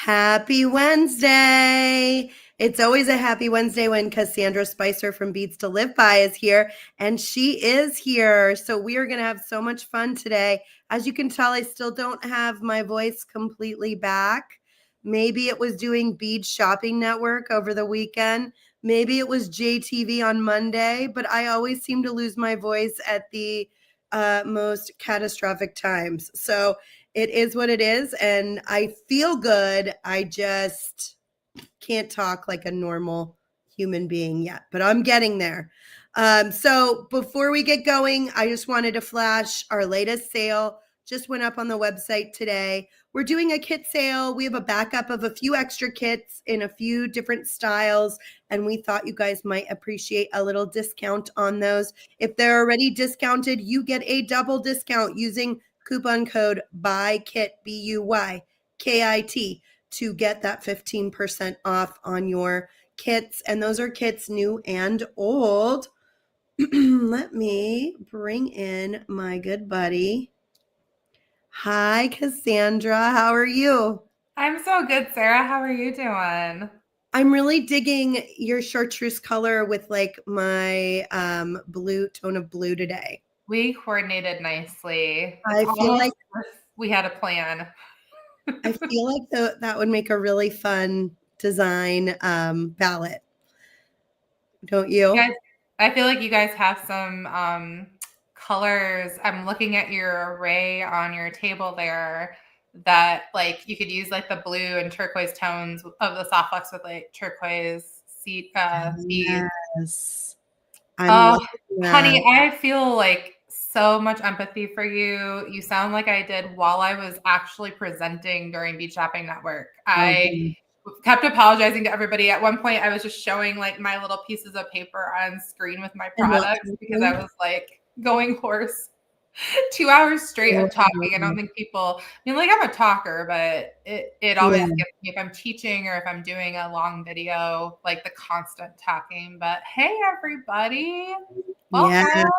Happy Wednesday. It's always a happy Wednesday when Cassandra Spicer from Beads to Live By is here, and she is here. So we are going to have so much fun today. As you can tell, I still don't have my voice completely back. Maybe it was doing Bead Shopping Network over the weekend. Maybe it was JTV on Monday, but I always seem to lose my voice at the most catastrophic times. So it is what it is, and I feel good. I just can't talk like a normal human being yet, but I'm getting there. So before we get going, I just wanted to flash our latest sale. Just went up on the website today. We're doing a kit sale. We have a backup of a few extra kits in a few different styles, and we thought you guys might appreciate a little discount on those. If they're already discounted, you get a double discount using coupon code BUYKIT, BUYKIT, to get that 15% off on your kits. And those are kits new and old. Let me bring in my good buddy. Hi, Cassandra. How are you? I'm so good, Sarah. How are you doing? I'm really digging your chartreuse color with like my blue tone of blue today. We coordinated nicely. It's I feel almost like as if we had a plan. that would make a really fun design palette, don't You you? guys, I feel like you guys have some colors. I'm looking at your array on your table there that like you could use like the blue and turquoise tones of the soft flux with like turquoise beads. Yes. I'm Oh, loving that. honey, I feel like so much empathy for you. You sound like I did while I was actually presenting during Bead Shopping Network. Oh, I good. kept apologizing to everybody. At one point, I was just showing like my little pieces of paper on screen with my And not products because I talking. was like going hoarse. 2 hours straight of talking. I don't think people, I mean, like I'm a talker, but it always Yeah. gets me if I'm teaching or if I'm doing a long video, like the constant talking. But hey, everybody, Yeah. welcome.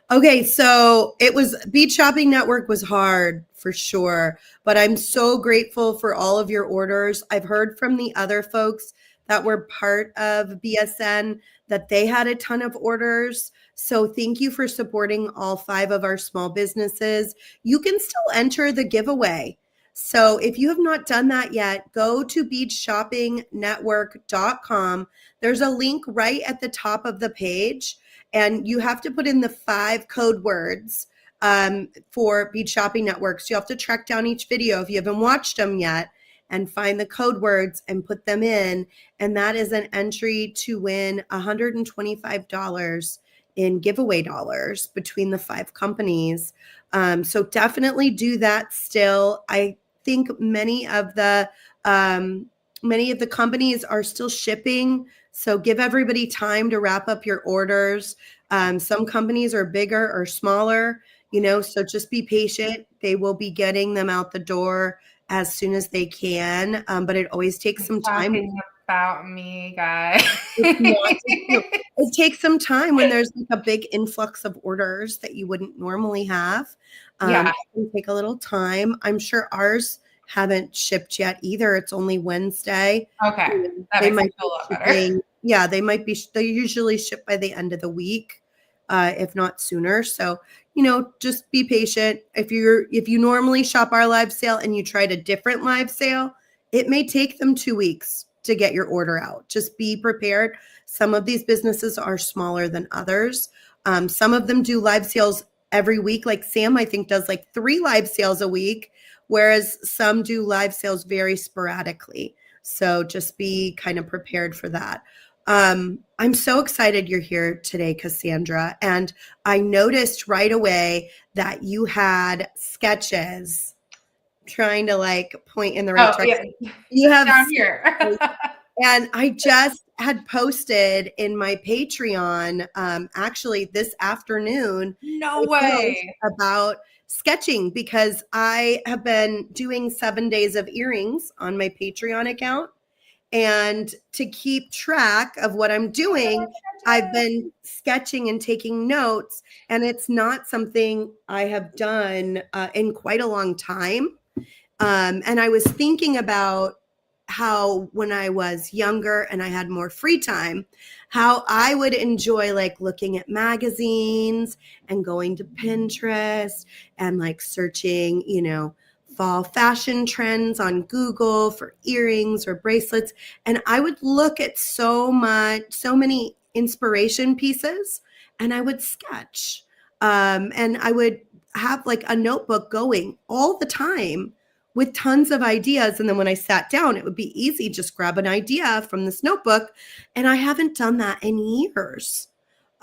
Okay, so it was Bead Shopping Network was hard for sure, but I'm so grateful for all of your orders. I've heard from the other folks that were part of BSN that they had a ton of orders. So thank you for supporting all 5 of our small businesses. You can still enter the giveaway. So if you have not done that yet, go to beadshoppingnetwork.com. There's a link right at the top of the page, and you have to put in the 5 code words for Bead Shopping Network. So you have to track down each video if you haven't watched them yet and find the code words and put them in. And that is an entry to win $125 in giveaway dollars between the 5 companies. So definitely do that still. I think many of the companies are still shipping. So give everybody time to wrap up your orders. Some companies are bigger or smaller, so just be patient. They will be getting them out the door as soon as they can. But it always takes some time. Talking about me, guys. It's not just you. It takes some time when there's like a big influx of orders that you wouldn't normally have. Yeah. It can take a little time. I'm sure ours haven't shipped yet either. It's only Wednesday. Okay. That They makes me might feel be a lot better. shipping. Yeah, they usually ship by the end of the week, if not sooner. So, just be patient. If you normally shop our live sale and you tried a different live sale, it may take them 2 weeks to get your order out. Just be prepared. Some of these businesses are smaller than others. Some of them do live sales every week. Like Sam, I think, does like 3 live sales a week, whereas some do live sales very sporadically. So just be kind of prepared for that. I'm so excited you're here today, Cassandra. And I noticed right away that you had sketches, trying to like point in the right Oh, direction. yeah. You have Down here. and I just had posted in my Patreon, actually this afternoon, No a post way. about sketching because I have been doing 7 days of earrings on my Patreon account. And to keep track of what I'm doing, I've been sketching and taking notes. And it's not something I have done in quite a long time. And I was thinking about how when I was younger and I had more free time, how I would enjoy like looking at magazines and going to Pinterest and like searching, fall fashion trends on Google for earrings or bracelets. And I would look at so many inspiration pieces and I would sketch. And I would have like a notebook going all the time with tons of ideas. And then when I sat down, it would be easy, just grab an idea from this notebook. And I haven't done that in years.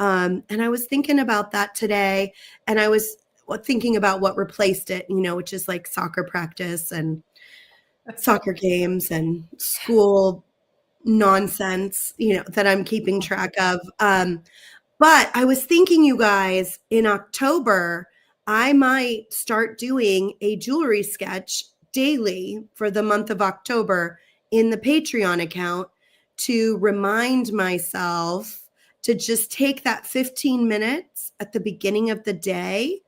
And I was thinking about that today. And I was thinking about what replaced it, which is like soccer practice and soccer games and school nonsense, that I'm keeping track of. But I was thinking, you guys, in October, I might start doing a jewelry sketch daily for the month of October in the Patreon account to remind myself to just take that 15 minutes at the beginning of the day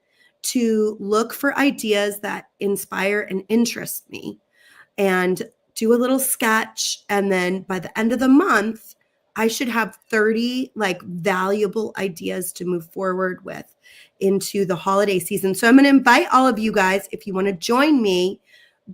to look for ideas that inspire and interest me and do a little sketch. And then by the end of the month, I should have 30 like valuable ideas to move forward with into the holiday season. So I'm going to invite all of you guys, if you want to join me,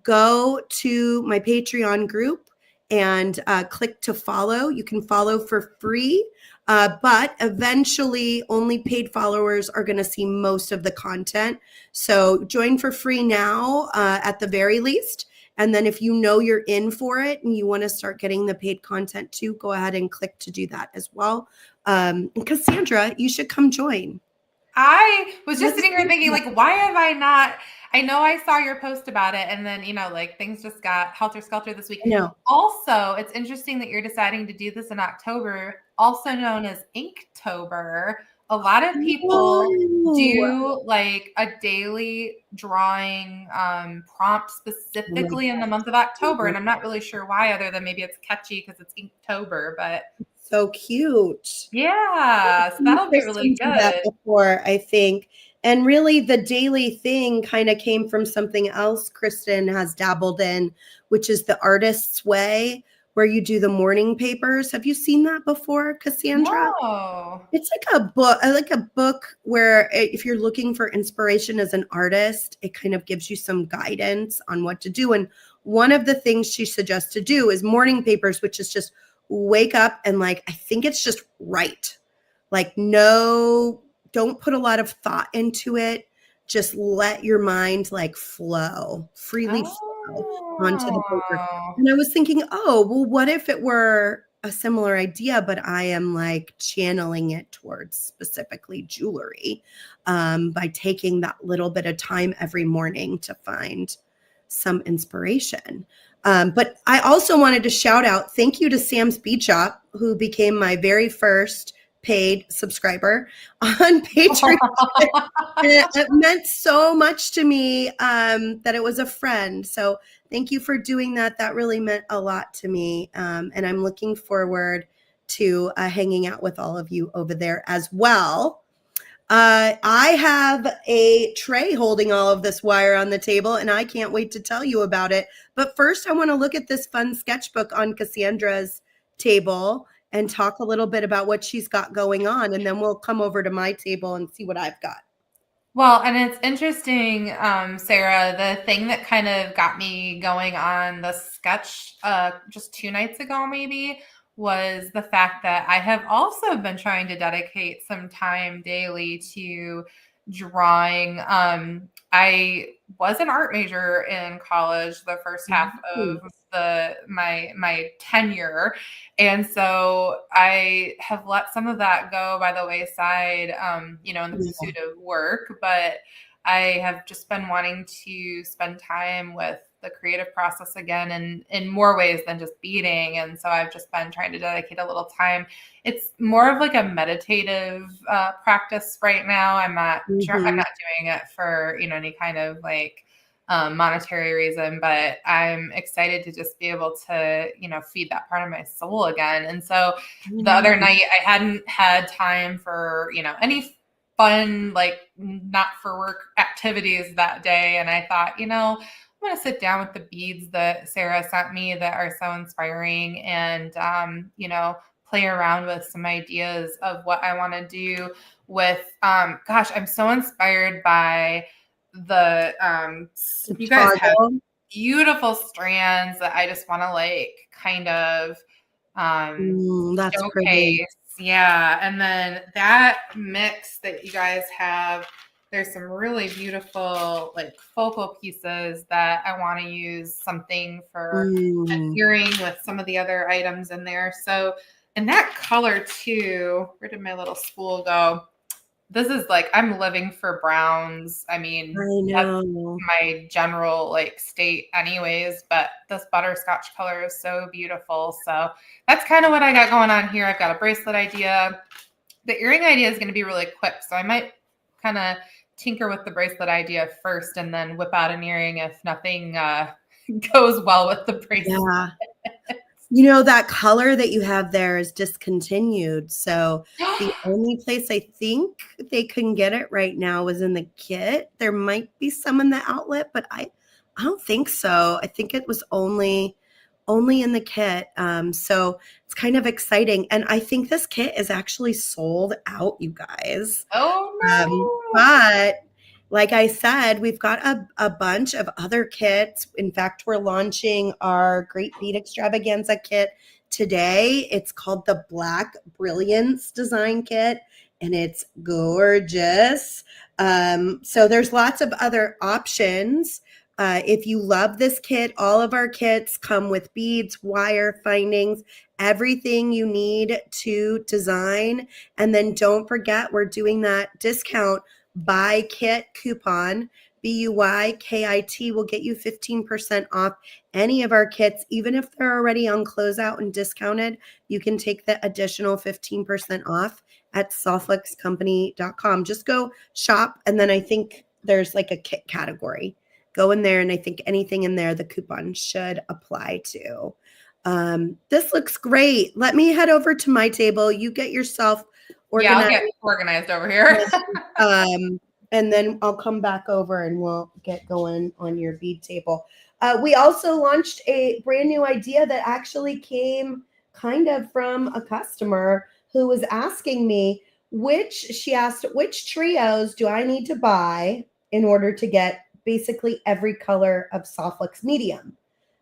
go to my Patreon group and click to follow. You can follow for free, but eventually only paid followers are going to see most of the content. So join for free now at the very least. And then if you know you're in for it and you want to start getting the paid content too, go ahead and click to do that as well. And Cassandra, you should come join. I was just sitting here thinking, like, why have I not? I know I saw your post about it, and then, like things just got helter-skelter this week. No. Also, it's interesting that you're deciding to do this in October, also known as Inktober. A lot of people do like a daily drawing prompt specifically in the month of October, and I'm not really sure why, other than maybe it's catchy because it's Inktober, but so cute. yeah, so that'll be really good. That before, I think. And really the daily thing kind of came from something else Kristen has dabbled in, which is the artist's way, where you do the morning papers. Have you seen that before, Cassandra? No. It's like a book where if you're looking for inspiration as an artist, it kind of gives you some guidance on what to do. And one of the things she suggests to do is morning papers, which is just wake up and like, I think it's just write. Like, no, don't put a lot of thought into it. Just let your mind like freely flow onto the paper. And I was thinking, oh, well, what if it were a similar idea, but I am like channeling it towards specifically jewelry by taking that little bit of time every morning to find some inspiration. But I also wanted to shout out, thank you to Sam's Bead Shop, who became my very first paid subscriber on Patreon. It meant so much to me that it was a friend. So thank you for doing that. That really meant a lot to me. And I'm looking forward to hanging out with all of you over there as well. I have a tray holding all of this wire on the table, and I can't wait to tell you about it. But first, I want to look at this fun sketchbook on Cassandra's table and talk a little bit about what she's got going on. And then we'll come over to my table and see what I've got. Well, and it's interesting, Sarah, the thing that kind of got me going on the sketch just 2 nights ago, maybe, was the fact that I have also been trying to dedicate some time daily to drawing. I was an art major in college the first half of my tenure, and so I have let some of that go by the wayside, in the pursuit of work. But I have just been wanting to spend time with the creative process again in more ways than just beading. And so I've just been trying to dedicate a little time. It's more of like a meditative practice right now. I'm not I'm not doing it for, any kind of like monetary reason, but I'm excited to just be able to, feed that part of my soul again. And so the other night I hadn't had time for, any fun, like not for work activities that day. And I thought, I'm going to sit down with the beads that Sarah sent me that are so inspiring and, play around with some ideas of what I want to do with, gosh, I'm so inspired by you guys have Toggle. beautiful strands that I just want to like kind of That's pretty. showcase. Yeah. And then that mix that you guys have, there's some really beautiful like focal pieces that I want to use something for an earring with some of the other items in there. So, and that color too, where did my little spool go? This is like, I'm living for browns. I mean, I that's know. my general like state anyways, but this butterscotch color is so beautiful. So that's kind of what I got going on here. I've got a bracelet idea. The earring idea is going to be really quick. So I might kind of tinker with the bracelet idea first and then whip out an earring if nothing goes well with the bracelet. Yeah. That color that you have there is discontinued. So the only place I think they can get it right now is in the kit. There might be some in the outlet, but I don't think so. I think it was only in the kit. So it's kind of exciting. And I think this kit is actually sold out, you guys. Oh no. But like I said, we've got a bunch of other kits. In fact, we're launching our Great Bead Extravaganza kit today. It's called the Black Brilliance Design Kit, and it's gorgeous. So there's lots of other options. If you love this kit, all of our kits come with beads, wire findings, everything you need to design. And then don't forget, we're doing that discount buy kit coupon. BUYKIT will get you 15% off any of our kits. Even if they're already on closeout and discounted, you can take the additional 15% off at softluxcompany.com. Just go shop, and then I think there's like a kit category. Go in there, and I think anything in there the coupon should apply to. This looks great. Let me head over to my table. You get yourself organized. Yeah, I'll get organized over here. And then I'll come back over and we'll get going on your bead table. We also launched a brand new idea that actually came kind of from a customer who was asking me she asked, which trios do I need to buy in order to get basically every color of Softluxe medium?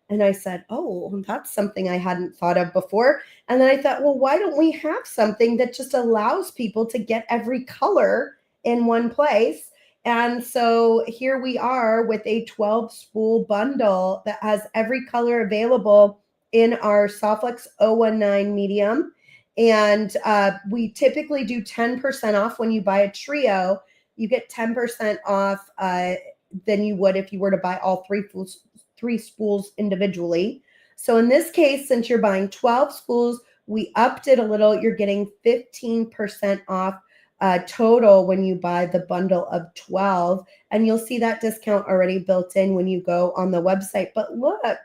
And I said, oh, that's something I hadn't thought of before. And then I thought, well, why don't we have something that just allows people to get every color in one place? And so here we are with a 12 spool bundle that has every color available in our Softluxe 019 medium. And we typically do 10% off when you buy a trio. You get 10% off than you would if you were to buy all three spools individually. So in this case, since you're buying 12 spools, we upped it a little. You're getting 15% off total when you buy the bundle of 12. And you'll see that discount already built in when you go on the website. But look,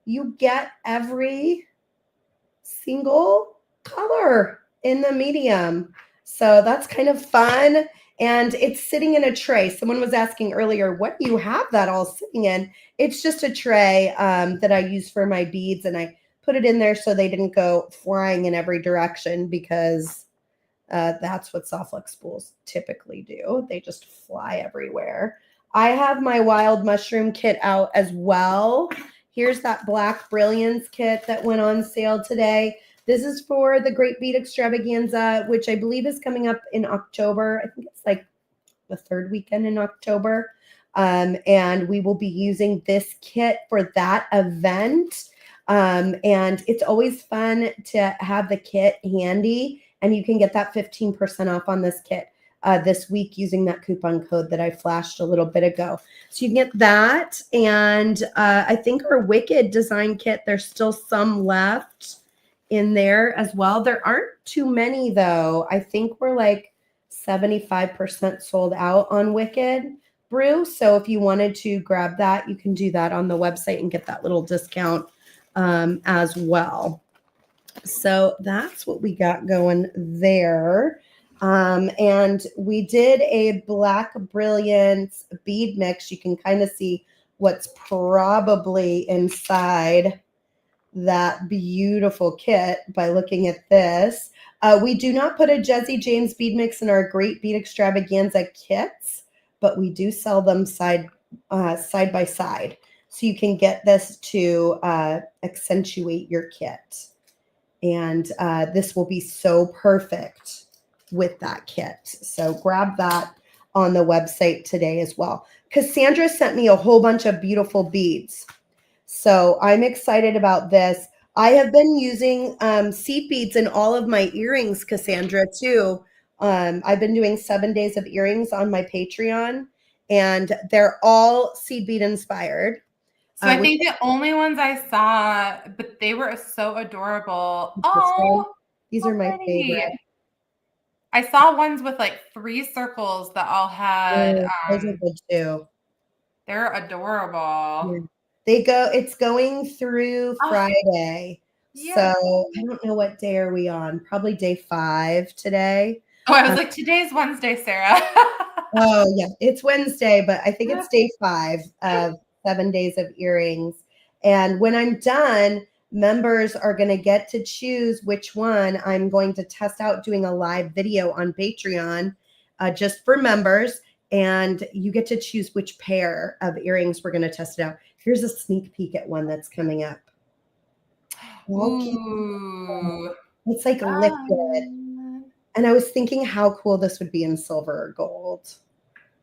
you get every single color in the medium. So that's kind of fun. And it's sitting in a tray. Someone was asking earlier, what do you have that all sitting in? It's just a tray that I use for my beads, and I put it in there so they didn't go flying in every direction, because that's what Softluxe spools typically do. They just fly everywhere. I have my Wild Mushroom kit out as well. Here's that Black Brilliance kit that went on sale today. This is for the Great Bead Extravaganza, which I believe is coming up in October. I think it's like the third weekend in October. And we will be using this kit for that event. And it's always fun to have the kit handy, and you can get that 15% off on this kit this week using that coupon code that I flashed a little bit ago. So you can get that. And I think our Wicked design kit, there's still some left in there as well. There aren't too many though. I think we're like 75% sold out on Wicked Brew. So if you wanted to grab that, you can do that on the website and get that little discount as well. So that's what we got going there. And we did a Black Brilliance bead mix. You can kind of see what's probably inside that beautiful kit by looking at this. We do not put a Jesse James bead mix in our Great Bead Extravaganza kits, but we do sell them side by side. So you can get this to accentuate your kit. And this will be so perfect with that kit. So grab that on the website today as well. Cassandra sent me a whole bunch of beautiful beads. So I'm excited about this. I have been using seed beads in all of my earrings, Cassandra, too. I've been doing 7 days of earrings on my Patreon, and they're all seed bead inspired. So I think the only ones I saw, but they were so adorable. Oh, these are my favorite. I saw ones with like 3 circles that all had. Those are good too. They're adorable. Yeah. It's going through Friday. Yeah. So I don't know what day are we on. Probably day 5 today. Oh, I was like, today's Wednesday, Sarah. Oh yeah, it's Wednesday, but I think it's day 5 of 7 days of earrings. And when I'm done, members are going to get to choose which one I'm going to test out doing a live video on Patreon just for members. And you get to choose which pair of earrings we're going to test it out. Here's a sneak peek at one that's coming up. Ooh. It's like liquid. And I was thinking how cool this would be in silver or gold.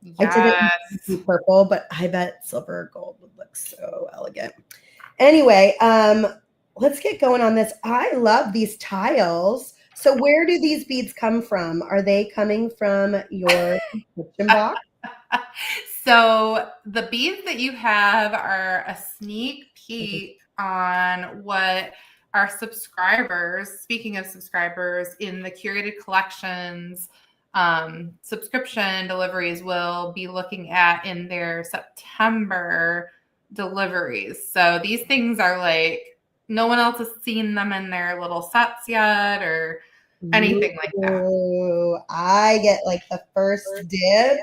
Yes. I did it in purple, but I bet silver or gold would look so elegant. Anyway, let's get going on this. I love these tiles. So where do these beads come from? Are they coming from your subscription box? So the beads that you have are a sneak peek on what our subscribers, speaking of subscribers, in the Curated Collections subscription deliveries will be looking at in their September deliveries. So these things are like, no one else has seen them in their little sets yet or anything like that. Ooh, I get like the first dibs.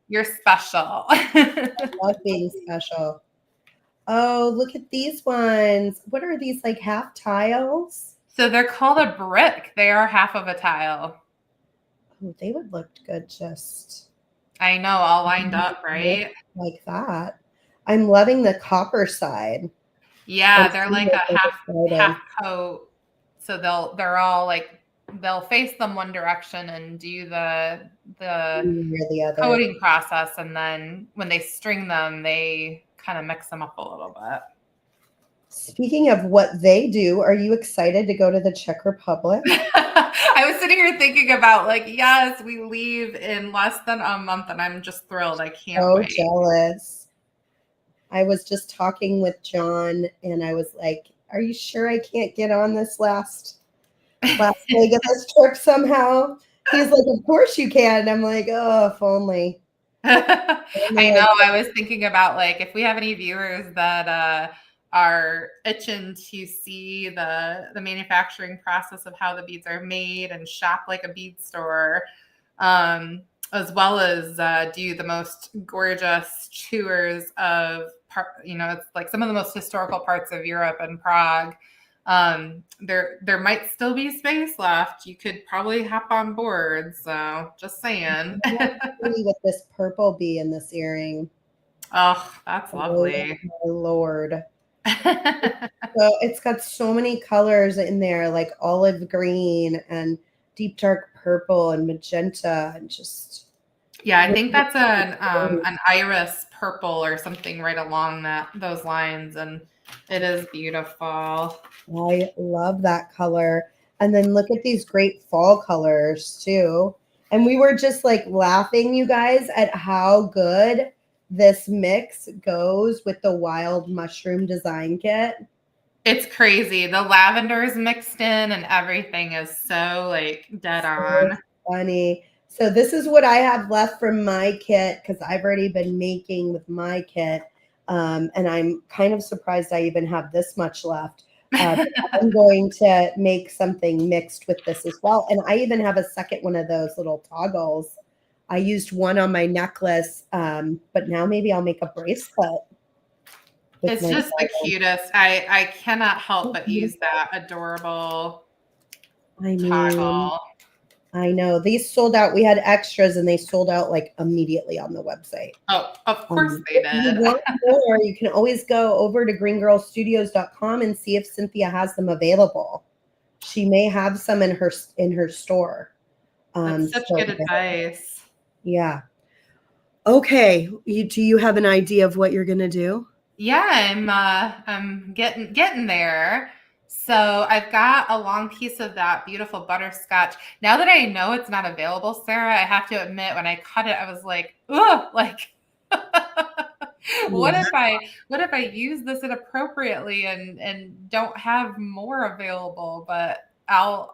You're special. I love being special. Oh, look at these ones. What are these, like half tiles? So they're called a brick. They are half of a tile. Oh, they would look good just. I know, all lined up, right? Like that. I'm loving the copper side. Yeah, they're like a half coat. So they're all like, they'll face them one direction and do the coating process, and then when they string them, they kind of mix them up a little bit. Speaking of what they do, are you excited to go to the Czech Republic? I was sitting here thinking about like, yes, we leave in less than a month, and I'm just thrilled. I can't wait. So jealous. I was just talking with John, and I was like, are you sure I can't get on this last leg of this trip somehow? He's like, of course you can. And I'm like, oh, if only. I know. I was thinking about like, if we have any viewers that are itching to see the manufacturing process of how the beads are made and shop like a bead store, as well as do the most gorgeous tours of, it's like some of the most historical parts of Europe and Prague. There might still be space left. You could probably hop on board. So just saying. With this purple bee in this earring. Oh, that's lovely. Oh, my Lord. So it's got so many colors in there, like olive green and deep dark purple and magenta and just. Yeah, I think that's an iris purple or something right along those lines, and it is beautiful. I love that color. And then look at these great fall colors too. And we were just like laughing, you guys, at how good this mix goes with the wild mushroom design kit. It's crazy. The lavender is mixed in and everything is so like dead on. Funny. So this is what I have left from my kit because I've already been making with my kit. And I'm kind of surprised I even have this much left. I'm going to make something mixed with this as well. And I even have a second one of those little toggles. I used one on my necklace, but now maybe I'll make a bracelet. with It's my just the child. cutest. I cannot help So but use beautiful. that adorable I mean, toggle. I know these sold out. We had extras and they sold out like immediately on the website. Oh, of course they If you did. want more, you can always go over to greengirlstudios.com and see if Cynthia has them available. She may have some in her store. That's such Still good available. advice. Yeah. Okay. Do you have an idea of what you're gonna do? Yeah, I'm getting there. So I've got a long piece of that beautiful butterscotch. Now that I know it's not available, Sarah, I have to admit when I cut it, I was like, ugh, like Yeah. what if I use this inappropriately and don't have more available? But I'll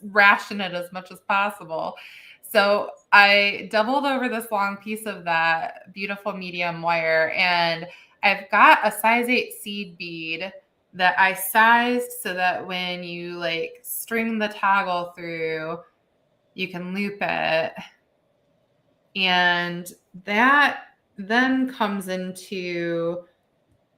ration it as much as possible. So I doubled over this long piece of that beautiful medium wire, and I've got a size 8 seed bead that I sized so that when you like string the toggle through, you can loop it. And that then comes into,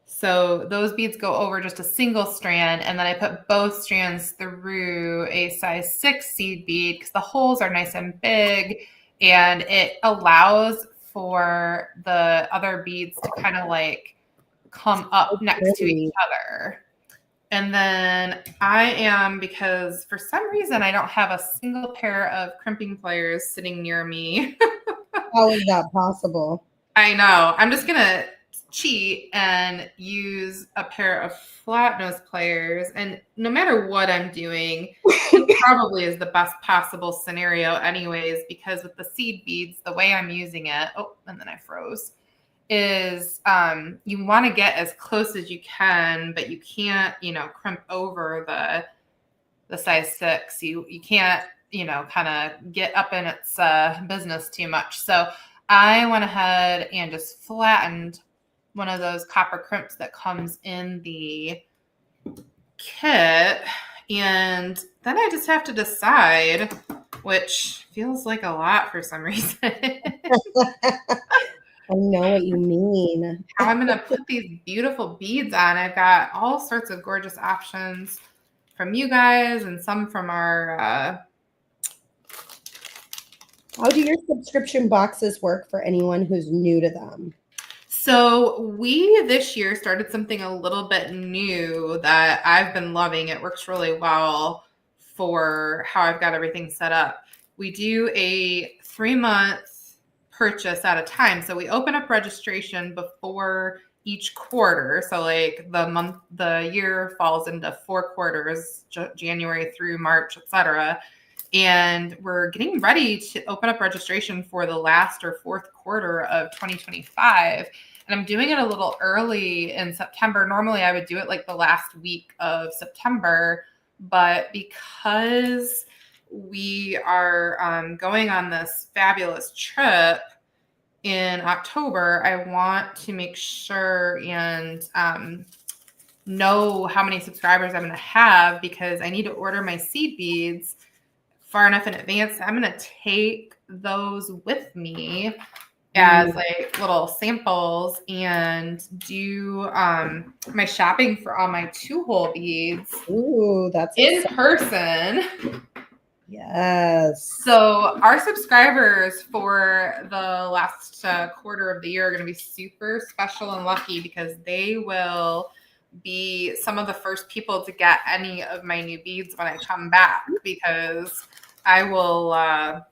so those beads go over just a single strand, and then I put both strands through a size 6 seed bead because the holes are nice and big, and it allows for the other beads to kind of like come up next to each Really? other. And then because for some reason I don't have a single pair of crimping pliers sitting near me. How is that possible? I know. I'm just going to cheat and use a pair of flat nose pliers. And no matter what I'm doing, this probably is the best possible scenario, anyways, because with the seed beads, the way I'm using it, oh, and then I froze, is you want to get as close as you can, but you can't, crimp over the size 6. You can't, kind of get up in its business too much. So I went ahead and just flattened one of those copper crimps that comes in the kit. And then I just have to decide, which feels like a lot for some reason, I know what you mean. how I'm going to put these beautiful beads on. I've got all sorts of gorgeous options from you guys and some from our How do your subscription boxes work for anyone who's new to them? So we this year started something a little bit new that I've been loving. It works really well for how I've got everything set up. We do a 3-month purchase at a time. So we open up registration before each quarter. So like the year falls into 4 quarters, January through March, etc. And we're getting ready to open up registration for the last or fourth quarter of 2025. And I'm doing it a little early in September. Normally I would do it like the last week of September, but because we are going on this fabulous trip in October, I want to make sure and know how many subscribers I'm going to have, because I need to order my seed beads far enough in advance. I'm going to take those with me as like little samples and do my shopping for all my 2-hole beads Ooh, that's in exciting. person. Yes. So our subscribers for the last quarter of the year are going to be super special and lucky, because they will be some of the first people to get any of my new beads when I come back, because I will have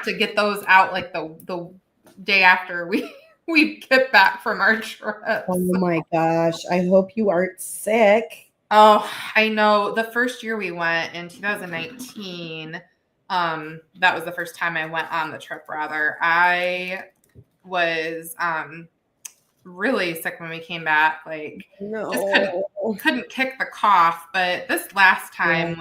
to get those out like the day after we get back from our trip. Oh my gosh. I hope you aren't sick. Oh, I know. The first year we went in 2019, that was the first time I went on the trip, rather. I was really sick when we came back. Like, just couldn't kick the cough. But this last time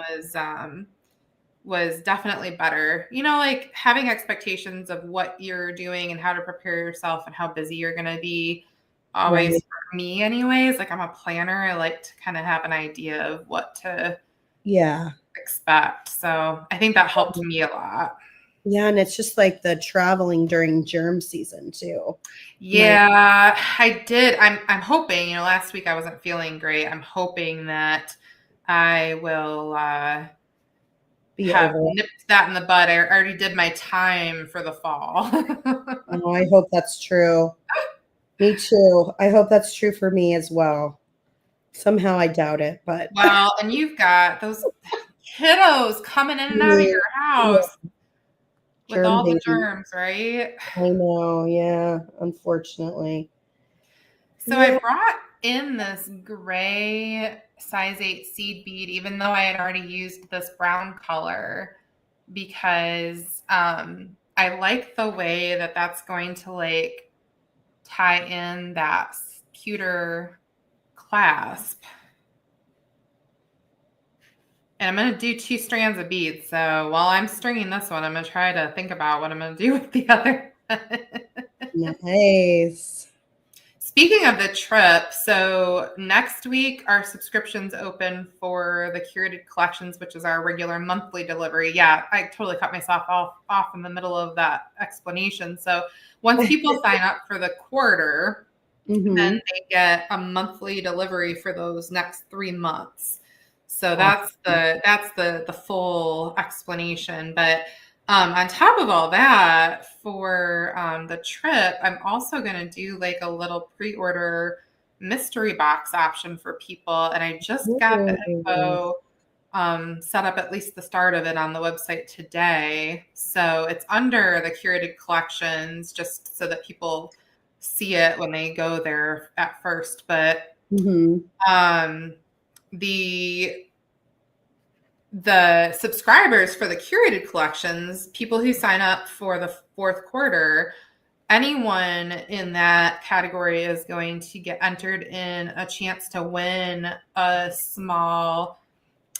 was definitely better. Like having expectations of what you're doing and how to prepare yourself and how busy you're going to be. Always for me anyways, like I'm a planner. I like to kind of have an idea of what to expect. So I think that helped me a lot. Yeah, and it's just like the traveling during germ season too. Yeah, I did. I'm hoping, last week I wasn't feeling great. I'm hoping that I will Be have over it. nipped that in the bud. I already did my time for the fall. Oh, I hope that's true. Me too. I hope that's true for me as well. Somehow I doubt it, but Well, and you've got those kiddos coming in and out of yeah, your yeah, house with germ all the baby. germs, right? I know, yeah, unfortunately. So I Yeah. brought in this gray size 8 seed bead, even though I had already used this brown color, because I like the way that that's going to like tie in that pewter clasp. And I'm going to do 2 strands of beads. So while I'm stringing this one, I'm going to try to think about what I'm going to do with the other. Nice. Speaking of the trip, so next week our subscriptions open for the Curated collections, which is our regular monthly delivery. Yeah, I totally cut myself off in the middle of that explanation. So once people sign up for the quarter, then Mm-hmm. they get a monthly delivery for those next 3 months. So Awesome. that's the full explanation. But on top of all that, for the trip, I'm also going to do like a little pre-order mystery box option for people, and I just got the Ooh. info set up, at least the start of it, on the website today. So it's under the Curated collections, just so that people see it when they go there at first. But Mm-hmm. um, the subscribers for the Curated collections, people who sign up for the fourth quarter, anyone in that category is going to get entered in a chance to win a small,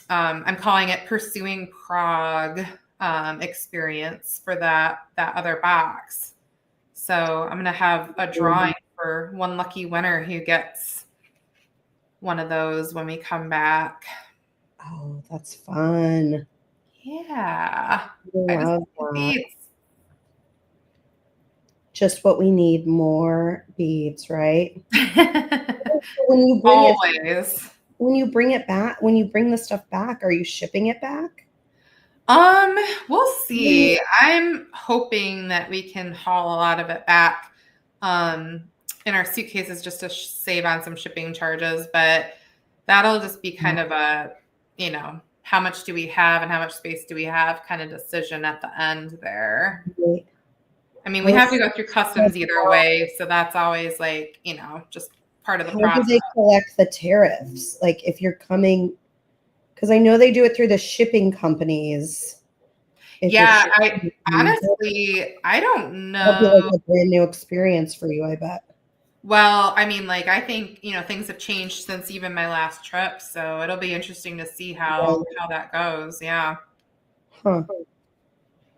I'm calling it Pursuing Prague experience for that other box. So I'm going to have a drawing for one lucky winner who gets one of those when we come back. Oh, that's fun. Yeah. I I just love need that. beads. Just what we need, more beads, right? When you bring it Always. when you bring the stuff back, are you shipping it back? We'll Mm. see. I'm hoping that we can haul a lot of it back in our suitcases just to save on some shipping charges, but that'll just be kind of a, how much do we have and how much space do we have kind of decision at the end there. Right. I mean, we Well, have to go through customs either way, so that's always like, just part of the how do process. they collect the tariffs? Like if you're coming, because I know they do it through the shipping companies. If you're Yeah, shipping, honestly, I don't that'll be like know. a brand new experience for you, I bet. Well, I mean, like I think, things have changed since even my last trip, so it'll be interesting to see how Right. that goes. Yeah. Huh.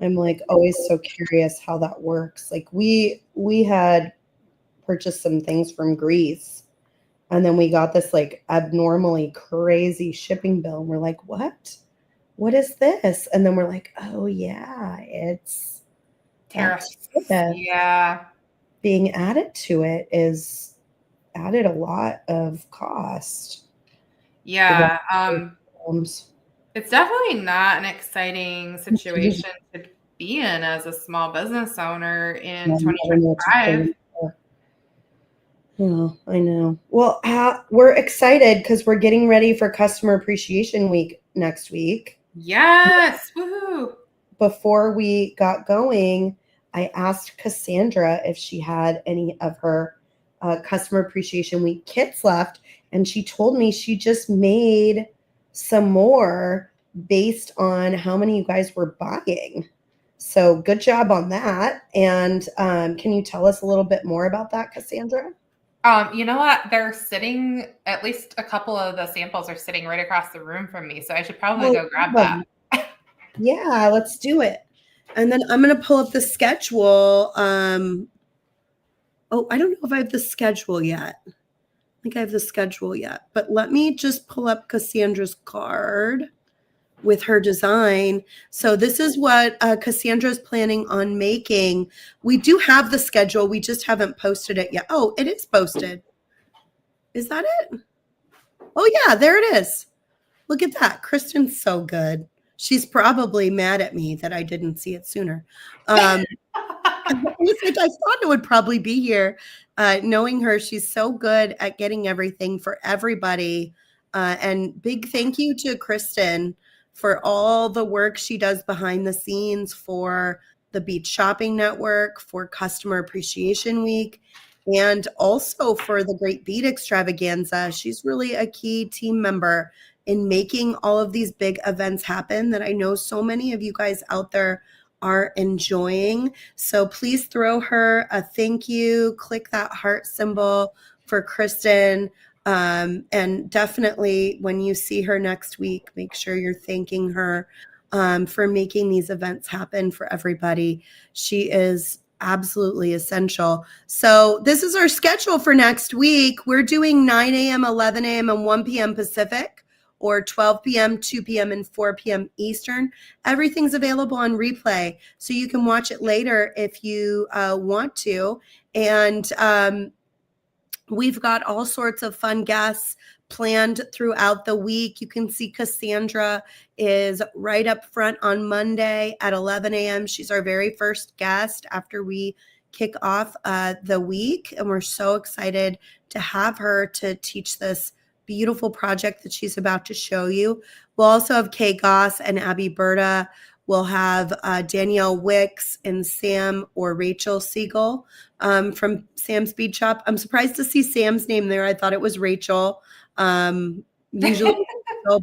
I'm like always so curious how that works. Like we had purchased some things from Greece, and then we got this like abnormally crazy shipping bill, and we're like, what is this? And then we're like, oh yeah, it's that Tariffs. tariff Yeah. being added to it is added a lot of cost to run Yeah. those homes. It's definitely not an exciting situation to be in as a small business owner in I never know what to 2025. plan for. Oh, I know. Well, we're excited because we're getting ready for Customer Appreciation Week next week. Yes. Woohoo. Before we got going, I asked Cassandra if she had any of her Customer Appreciation Week kits left, and she told me she just made some more based on how many you guys were buying. So good job on that. And can you tell us a little bit more about that, Cassandra? You know what? They're sitting, at least a couple of the samples are sitting right across the room from me, so I should probably Oh, go grab that. awesome. Yeah, let's do it. And then I'm going to pull up the schedule. Oh, I don't know if I have the schedule yet. I think I have the schedule yet, but let me just pull up Cassandra's card with her design. So this is what Cassandra is planning on making. We do have the schedule. We just haven't posted it yet. Oh, it is posted. Is that it? Oh, yeah, there it is. Look at that. Kristen's so good. She's probably mad at me that I didn't see it sooner. It's like I thought it would probably be here. Knowing her, she's so good at getting everything for everybody. And big thank you to Kristen for all the work she does behind the scenes for the Bead Shopping Network, for Customer Appreciation Week, and also for the Great Bead Extravaganza. She's really a key team member in making all of these big events happen that I know so many of you guys out there are enjoying. So please throw her a thank you, click that heart symbol for Kristen. And definitely when you see her next week, make sure you're thanking her for making these events happen for everybody. She is absolutely essential. So this is our schedule for next week. We're doing 9 a.m., 11 a.m., and 1 p.m. Pacific, or 12 p.m., 2 p.m., and 4 p.m. Eastern. Everything's available on replay, so you can watch it later if you want to. And we've got all sorts of fun guests planned throughout the week. You can see Cassandra is right up front on Monday at 11 a.m. She's our very first guest after we kick off the week, and we're so excited to have her to teach this beautiful project that she's about to show you. We'll also have Kay Goss and Abby Berta. We'll have Danielle Wicks and Sam or Rachel Siegel from Sam's Bead Shop. I'm surprised to see Sam's name there. I thought it was Rachel. Usually,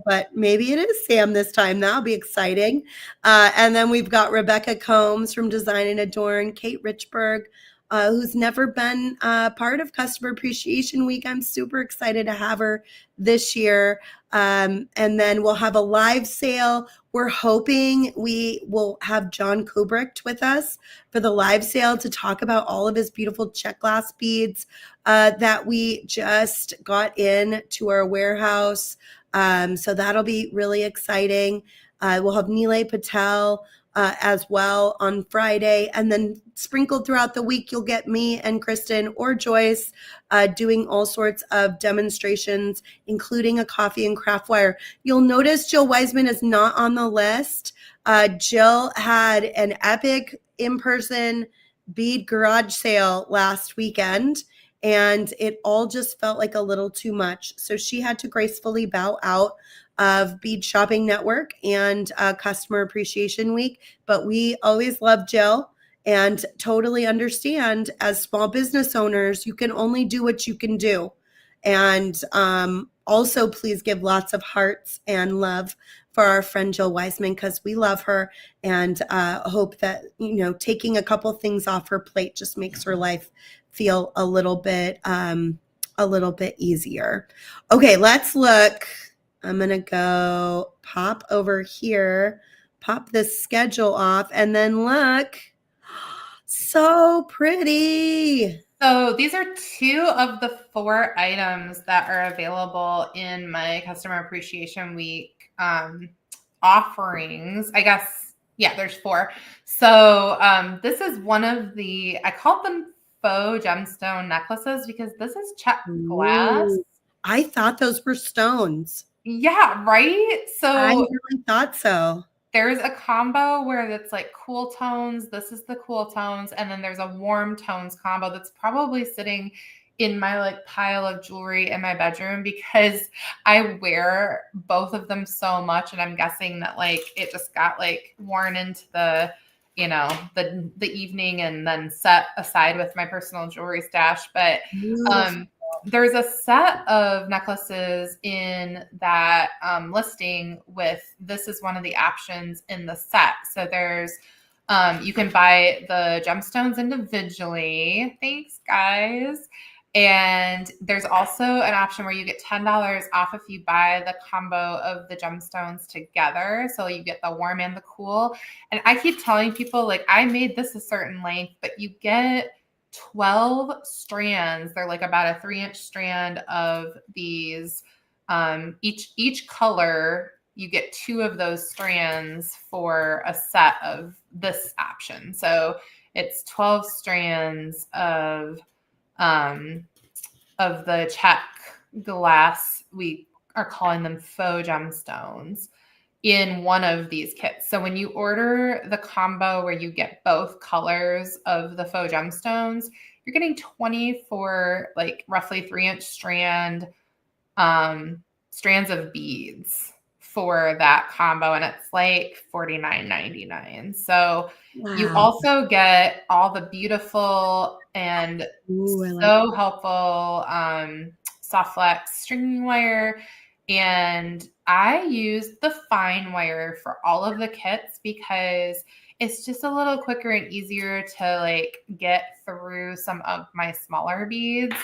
but maybe it is Sam this time. That'll be exciting. And then we've got Rebecca Combs from Design and Adorn, Kate Richburg, who's never been part of Customer Appreciation Week. I'm super excited to have her this year. And then we'll have a live sale. We're hoping we will have John Kubrick with us for the live sale to talk about all of his beautiful check glass beads that we just got in to our warehouse. So that'll be really exciting. We'll have Nilay Patel as well on Friday. And then sprinkled throughout the week, you'll get me and Kristen or Joyce doing all sorts of demonstrations, including a coffee and craft wire. You'll notice Jill Wiseman is not on the list. Jill had an epic in-person bead garage sale last weekend, and it all just felt like a little too much. So she had to gracefully bow out of Bead Shopping Network and Customer Appreciation Week. But we always love Jill and totally understand, as small business owners, you can only do what you can do. And also, please give lots of hearts and love for our friend Jill Wiseman, because we love her and hope that, you know, taking a couple things off her plate just makes her life feel a little bit easier. Okay, let's look. I'm going to go pop over here, pop this schedule off, and then look. So pretty. So these are 2 of the 4 items that are available in my Customer Appreciation Week offerings. I guess, yeah, there's 4. So this is one of the, I called them faux gemstone necklaces because this is check glass. Ooh, I thought those were stones. Yeah, right? So I really thought so. there's a combo where it's like cool tones. This is the cool tones. And then there's a warm tones combo that's probably sitting in my like pile of jewelry in my bedroom because I wear both of them so much. And I'm guessing that like it just got like worn into the, you know, the evening and then set aside with my personal jewelry stash. But there's a set of necklaces in that listing with, this is one of the options in the set. So there's, you can buy the gemstones individually. Thanks, guys. And there's also an option where you get $10 off if you buy the combo of the gemstones together. So you get the warm and the cool. And I keep telling people, like, I made this a certain length, but you get 12 strands. They're like about a 3-inch strand of these. Each color you get 2 of those strands for a set of this option. So it's 12 strands of the check glass. We are calling them faux gemstones in one of these kits. So when you order the combo where you get both colors of the faux gemstones, you're getting 24 like roughly 3-inch strands of beads for that combo, and it's like $49.99. So you also get all the beautiful and so helpful soft flex stringing wire. And I use the fine wire for all of the kits because it's just a little quicker and easier to like get through some of my smaller beads.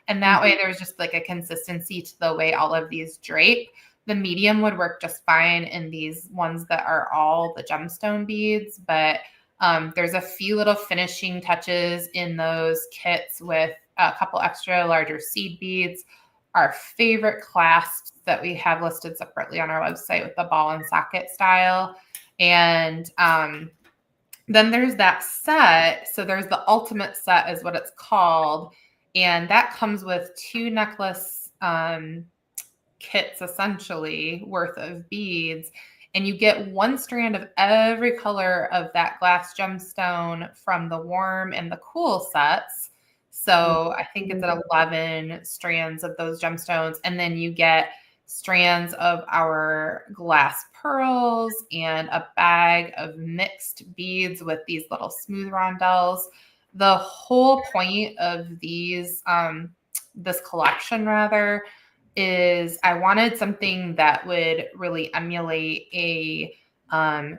And that way there's just like a consistency to the way all of these drape. The medium would work just fine in these ones that are all the gemstone beads, but there's a few little finishing touches in those kits with a couple extra larger seed beads. Our favorite clasps that we have listed separately on our website with the ball and socket style. And then there's that set. So there's the ultimate set is what it's called. And that comes with 2 necklace kits essentially worth of beads. And you get 1 strand of every color of that glass gemstone from the warm and the cool sets. So I think it's at 11 strands of those gemstones. And then you get strands of our glass pearls and a bag of mixed beads with these little smooth rondelles. The whole point of these, this collection rather, is I wanted something that would really emulate a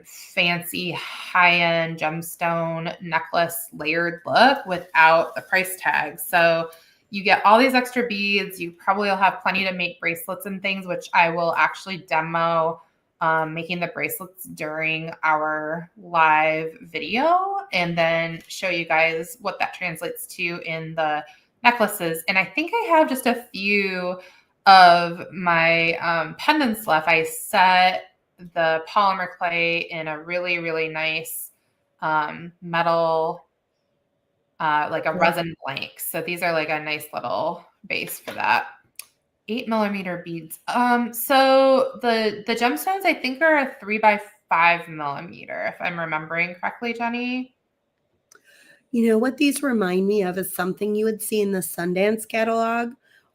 fancy high-end gemstone necklace layered look without the price tag. So you get all these extra beads. You probably will have plenty to make bracelets and things, which I will actually demo making the bracelets during our live video and then show you guys what that translates to in the necklaces. And I think I have just a few of my pendants left. I set the polymer clay in a really, really nice metal, like a resin blank. So these are like a nice little base for that. 8mm beads. So the gemstones I think are a 3x5mm, if I'm remembering correctly, Jenny. You know what these remind me of is something you would see in the Sundance catalog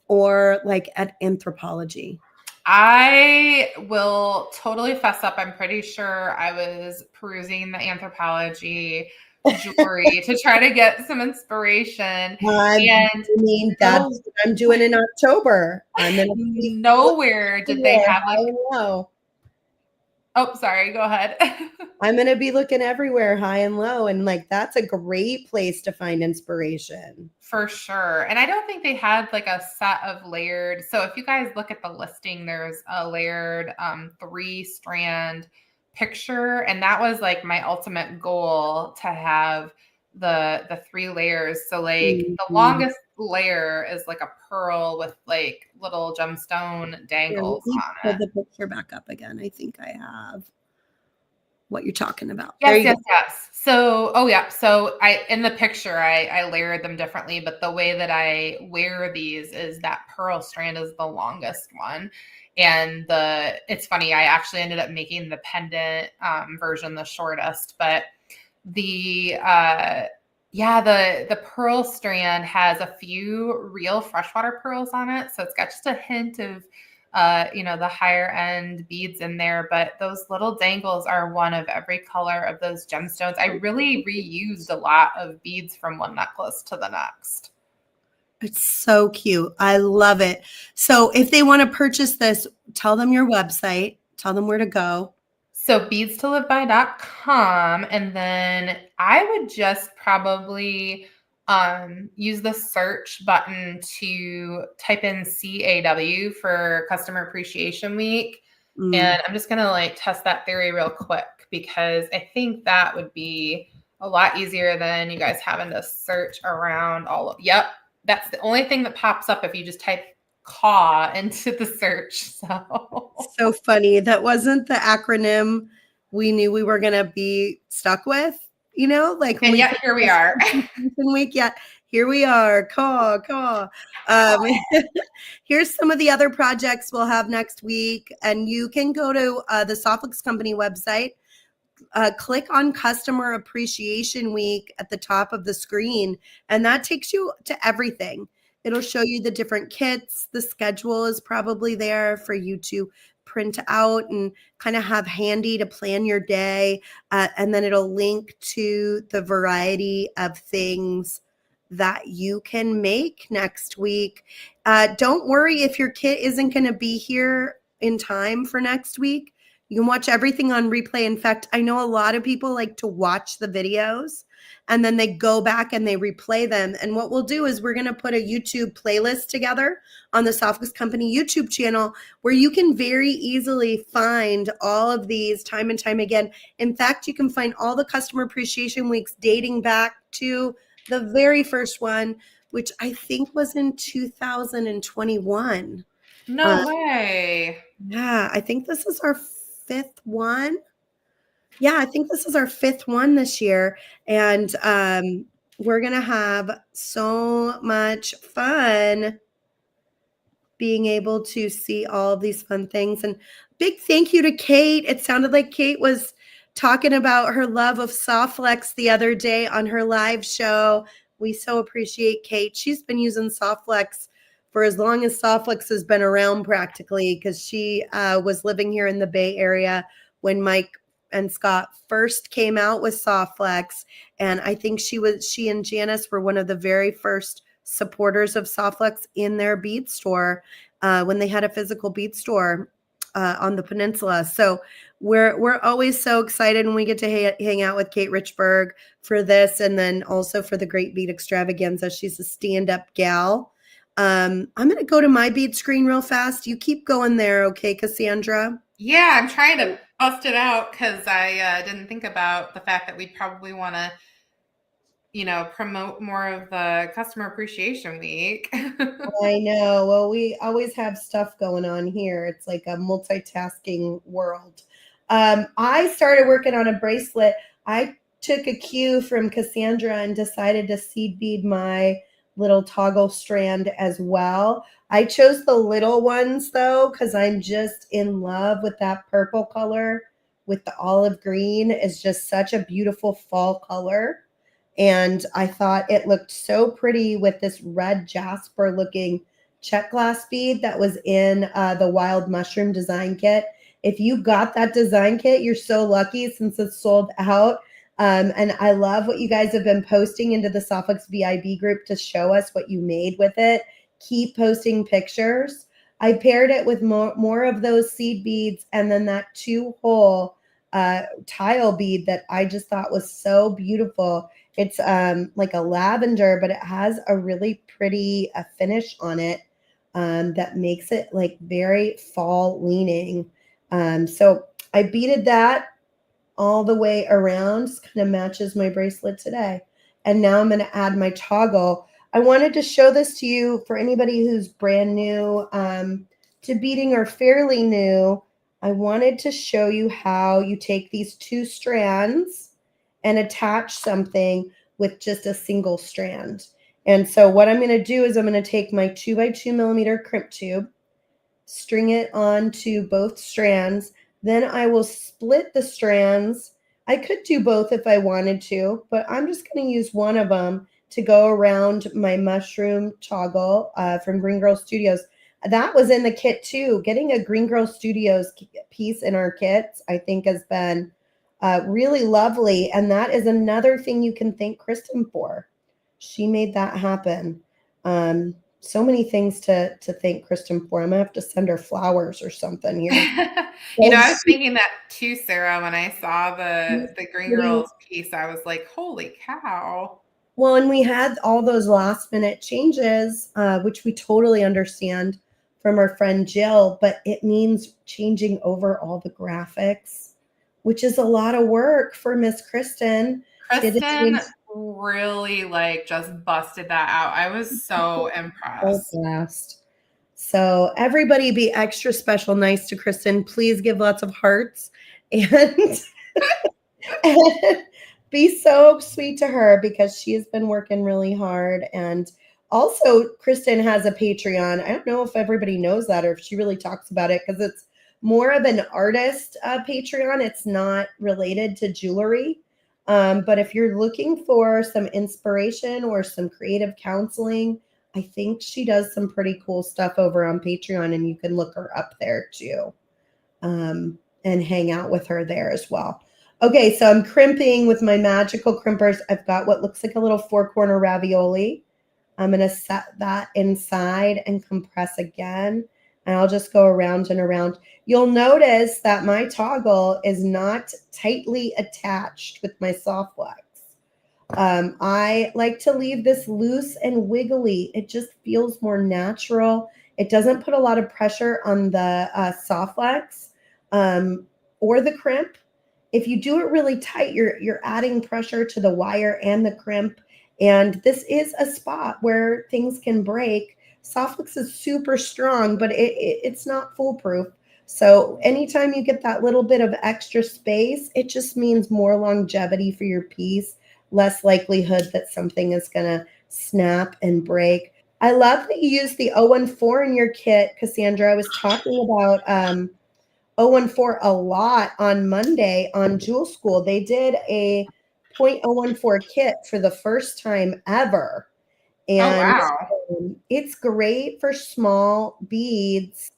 or like at Anthropology. I will totally fess up. I'm pretty sure I was perusing the Anthropology jewelry to try to get some inspiration. I mean, that's what I'm doing in October. I'm in nowhere did they have like. Low. Oh, sorry. Go ahead. I'm going to be looking everywhere, high and low. And like, that's a great place to find inspiration. For sure. And I don't think they had like a set of layered. So if you guys look at the listing, there's a layered 3-strand picture. And that was like my ultimate goal to have the 3 layers. So like the longest layer is like a pearl with like little gemstone dangles on it. Put the picture back up again. I think I have what you're talking about. Yes. So, So in the picture, I layered them differently, but the way that I wear these is that pearl strand is the longest one. And it's funny, I actually ended up making the pendant version the shortest, but the pearl strand has a few real freshwater pearls on it. So it's got just a hint of the higher end beads in there, but those little dangles are one of every color of those gemstones. I really reused a lot of beads from one necklace to the next. It's so cute. I love it. So if they want to purchase this, tell them your website, tell them where to go. So beadstoliveby.com. And then I would just probably use the search button to type in CAW for Customer Appreciation Week. And I'm just going to like test that theory real quick because I think that would be a lot easier than you guys having to search around all of. Yep. That's the only thing that pops up if you just type CAW into the search. So funny. That wasn't the acronym we knew we were going to be stuck with, like when And we yet here we are. week. Yeah, here we are. Caw. Um, here's some of the other projects we'll have next week. And you can go to the Softlex Company website, click on Customer Appreciation Week at the top of the screen, and that takes you to everything. It'll show you the different kits. The schedule is probably there for you to print out and kind of have handy to plan your day. And then it'll link to the variety of things that you can make next week. Don't worry if your kit isn't going to be here in time for next week. You can watch everything on replay. In fact, I know a lot of people like to watch the videos and then they go back and they replay them. And what we'll do is we're going to put a YouTube playlist together on the Softlex Company YouTube channel where you can very easily find all of these time and time again. In fact, you can find all the Customer Appreciation Weeks dating back to the very first one, which I think was in 2021. No way. Yeah, I think this is our fifth one. Yeah, I think this is our fifth one this year. And we're going to have so much fun being able to see all of these fun things. And big thank you to Kate. It sounded like Kate was talking about her love of Softlex the other day on her live show. We so appreciate Kate. She's been using Softlex for as long as Softlex has been around practically, because she was living here in the Bay Area when Mike and Scott first came out with Softlex. And I think she and Janice were one of the very first supporters of Softlex in their bead store when they had a physical bead store on the peninsula. So we're always so excited when we get to hang out with Kate Richburg for this, and then also for the Great Bead Extravaganza. She's a stand-up gal. I'm going to go to my bead screen real fast. You keep going there, okay, Cassandra? Yeah, I'm trying to bust it out because I didn't think about the fact that we'd probably want to, promote more of the Customer Appreciation Week. I know. Well, we always have stuff going on here. It's like a multitasking world. I started working on a bracelet. I took a cue from Cassandra and decided to seed bead my little toggle strand as well. I chose the little ones though, because I'm just in love with that purple color with the olive green. It's just such a beautiful fall color. And I thought it looked so pretty with this red jasper looking check glass bead that was in the wild mushroom design kit. If you got that design kit, you're so lucky since it's sold out. And I love what you guys have been posting into the Softlex VIB group to show us what you made with it. Keep posting pictures. I paired it with more of those seed beads and then that 2-hole tile bead that I just thought was so beautiful. It's like a lavender, but it has a really pretty finish on it that makes it like very fall leaning. So I beaded that all the way around. Just kind of matches my bracelet today. And now I'm going to add my toggle. I wanted to show this to you for anybody who's brand new to beading or fairly new. I wanted to show you how you take these 2 strands and attach something with just a single strand. And so what I'm going to do is I'm going to take my 2x2 millimeter crimp tube, string it onto both strands. Then I will split the strands. I could do both if I wanted to, but I'm just going to use one of them to go around my mushroom toggle from Green Girl Studios. That was in the kit too. Getting a Green Girl Studios piece in our kits, I think, has been really lovely. And that is another thing you can thank Kristen for. She made that happen. So many things to thank Kristen for. I'm going to have to send her flowers or something here. I was thinking that too, Sarah, when I saw the Green Girls piece. I was like, holy cow. Well, and we had all those last minute changes, which we totally understand from our friend Jill, but it means changing over all the graphics, which is a lot of work for Miss Kristen. Kristen really just busted that out. I was so impressed. Blast. So everybody be extra special nice to Kristen. Please give lots of hearts and, and be so sweet to her because she has been working really hard. And also, Kristen has a Patreon. I don't know if everybody knows that or if she really talks about it because it's more of an artist Patreon. It's not related to jewelry. But if you're looking for some inspiration or some creative counseling, I think she does some pretty cool stuff over on Patreon, and you can look her up there too, and hang out with her there as well. Okay, so I'm crimping with my magical crimpers. I've got what looks like a little four-corner ravioli. I'm going to set that inside and compress again, and I'll just go around and around. You'll notice that my toggle is not tightly attached with my soft wax. I like to leave this loose and wiggly. It just feels more natural. It doesn't put a lot of pressure on the soft wax or the crimp. If you do it really tight, you're adding pressure to the wire and the crimp. And this is a spot where things can break. Soft wax is super strong, but it's not foolproof. So anytime you get that little bit of extra space, it just means more longevity for your piece, less likelihood that something is going to snap and break. I love that you use the 014 in your kit, Cassandra. I was talking about 014 a lot on Monday on Jewel School. They did a .014 kit for the first time ever. Oh, And wow. it's great for small beads.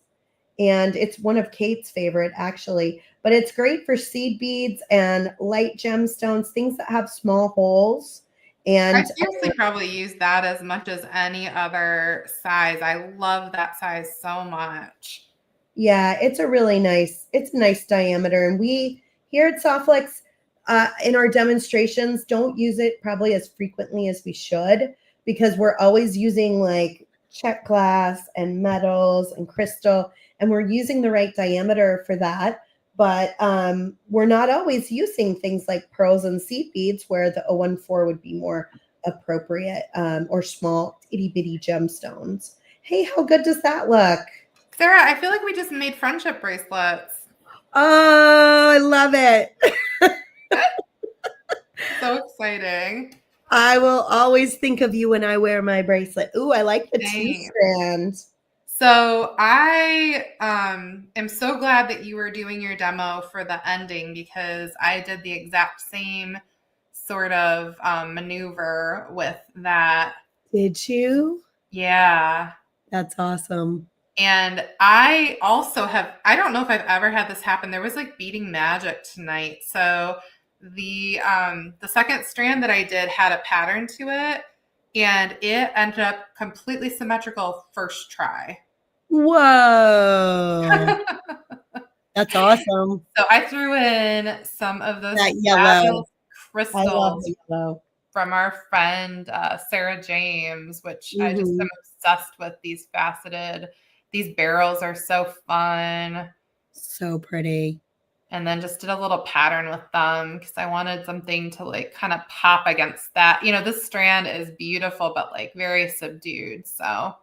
And it's one of Kate's favorite, actually. But it's great for seed beads and light gemstones, things that have small holes. I And seriously probably use that as much as any other size. I love that size so much. yeah, it's a nice diameter. And we here at Softflex, in our demonstrations, don't use it probably as frequently as we should because we're always using like check glass and metals and crystal, and we're using the right diameter for that. But we're not always using things like pearls and seed beads where the 014 would be more appropriate, or small itty bitty gemstones. Hey, how good does that look? Sarah, I feel like we just made friendship bracelets. Oh, I love it. So exciting. I will always think of you when I wear my bracelet. Ooh, I like the two Same. strands. So I am so glad that you were doing your demo for the ending because I did the exact same sort of maneuver with that. Did you? Yeah. That's awesome. And I also I don't know if I've ever had this happen. There was like beading magic tonight. So the second strand that I did had a pattern to it and it ended up completely symmetrical first try. Whoa. That's awesome. So I threw in some of those That yellow. fabulous I love crystals the yellow. from our friend Sarah James, which I just am Mhm. obsessed with. These barrels are so fun. So pretty. And then just did a little pattern with them because I wanted something to like kind of pop against that. You know, this strand is beautiful, but like very subdued. So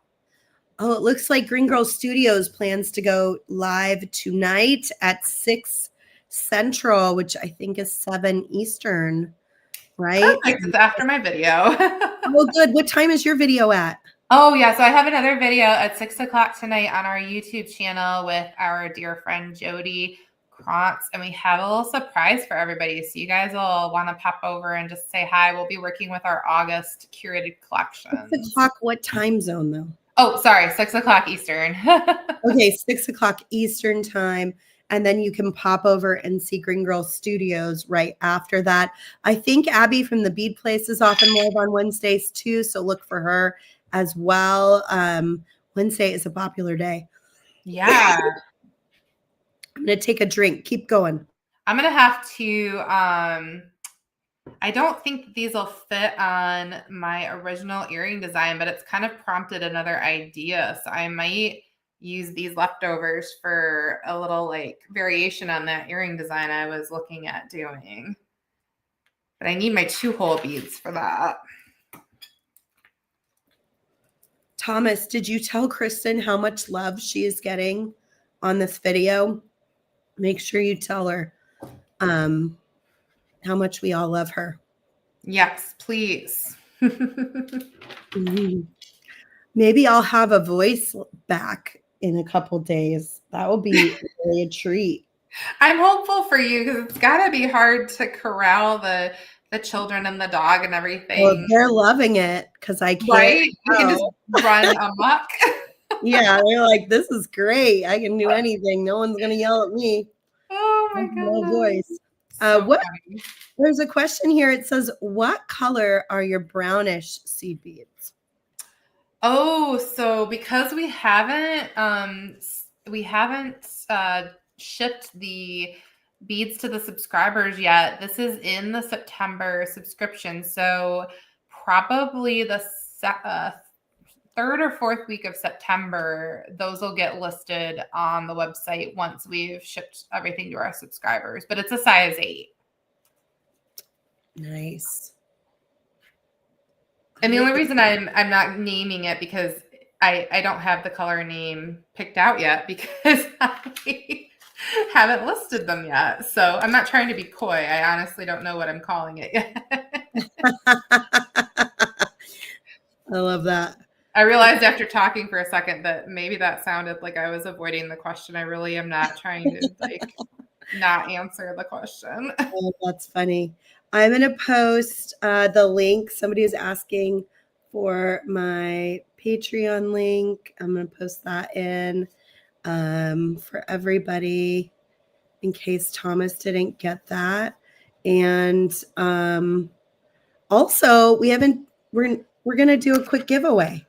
Oh, it looks like Green Girl Studios plans to go live tonight at 6 Central, which I think is 7 Eastern, right? perfect. It's after my video. Oh, good. What time is your video at? Oh, yeah. So I have another video at 6 o'clock tonight on our YouTube channel with our dear friend Jody Krantz. And we have a little surprise for everybody. So you guys will want to pop over and just say hi. We'll be working with our August curated 6 collections. o'clock, what time zone though? Oh, sorry, 6 o'clock Eastern. Okay, 6 o'clock Eastern time. And then you can pop over and see Green Girl Studios right after that. I think Abby from the Bead Place is often live on Wednesdays too. So look for her as well. Wednesday is a popular day. Yeah. I'm going to take a drink. Keep going. I'm going to have to, I don't think these will fit on my original earring design, but it's kind of prompted another idea. So I might use these leftovers for a little like variation on that earring design I was looking at doing. But I need my 2-hole beads for that. Thomas, did you tell Kristen how much love she is getting on this video? Make sure you tell her how much we all love her. Yes, please. Mhm. Maybe I'll have a voice back in a couple days. That will be really a treat. I'm hopeful for you because it's got to be hard to corral the children and the dog and Well, everything. they're loving it because I can't. Right? You can just run amok. Yeah, they're like, this is great. I can do anything. No one's gonna yell at me. Oh I my have no goodness. voice. So What? funny. There's a question here. It says, "What color are your brownish seed beads?" Oh, so because we haven't shipped the beads to the subscribers yet. This is in the September subscription. So probably the third or fourth week of September, those will get listed on the website once we've shipped everything to our subscribers. But it's a size 8. Nice. And the only reason I'm not naming it because I don't have the color name picked out yet because I haven't listed them yet. So I'm not trying to be coy. I honestly don't know what I'm calling it yet. I love that. I realized after talking for a second that maybe that sounded like I was avoiding the question. I really am not trying to not answer the question. Oh, that's funny. I'm going to post the link. Somebody is asking for my Patreon link. I'm going to post that in for everybody in case Thomas didn't get that. And also, we're going to do a quick giveaway.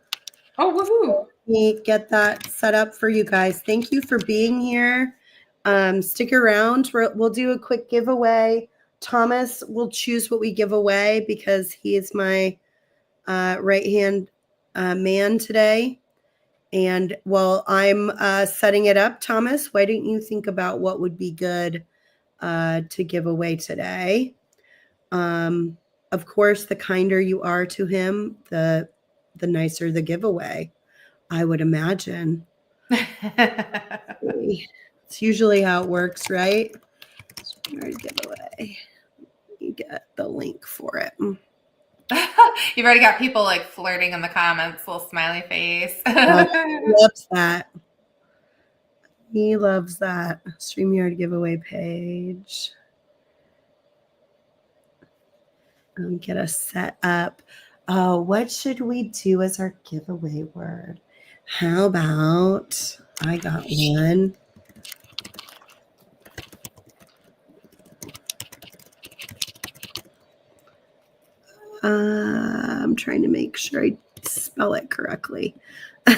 Oh, woohoo. Let me get that set up for you guys. Thank you for being here. Stick around. We'll do a quick giveaway. Thomas will choose what we give away because he is my right-hand man today. And while I'm setting it up, Thomas, why don't you think about what would be good to give away today? Of course, the kinder you are to him, the nicer the giveaway, I would imagine. It's usually how it works, right? Giveaway. You get the link for it. You've already got people flirting in the comments, little smiley face. He loves that. He loves that. StreamYard giveaway page. Get us set up. Oh, what should we do as our giveaway word? How about I got one. I'm trying to make sure I spell it correctly. I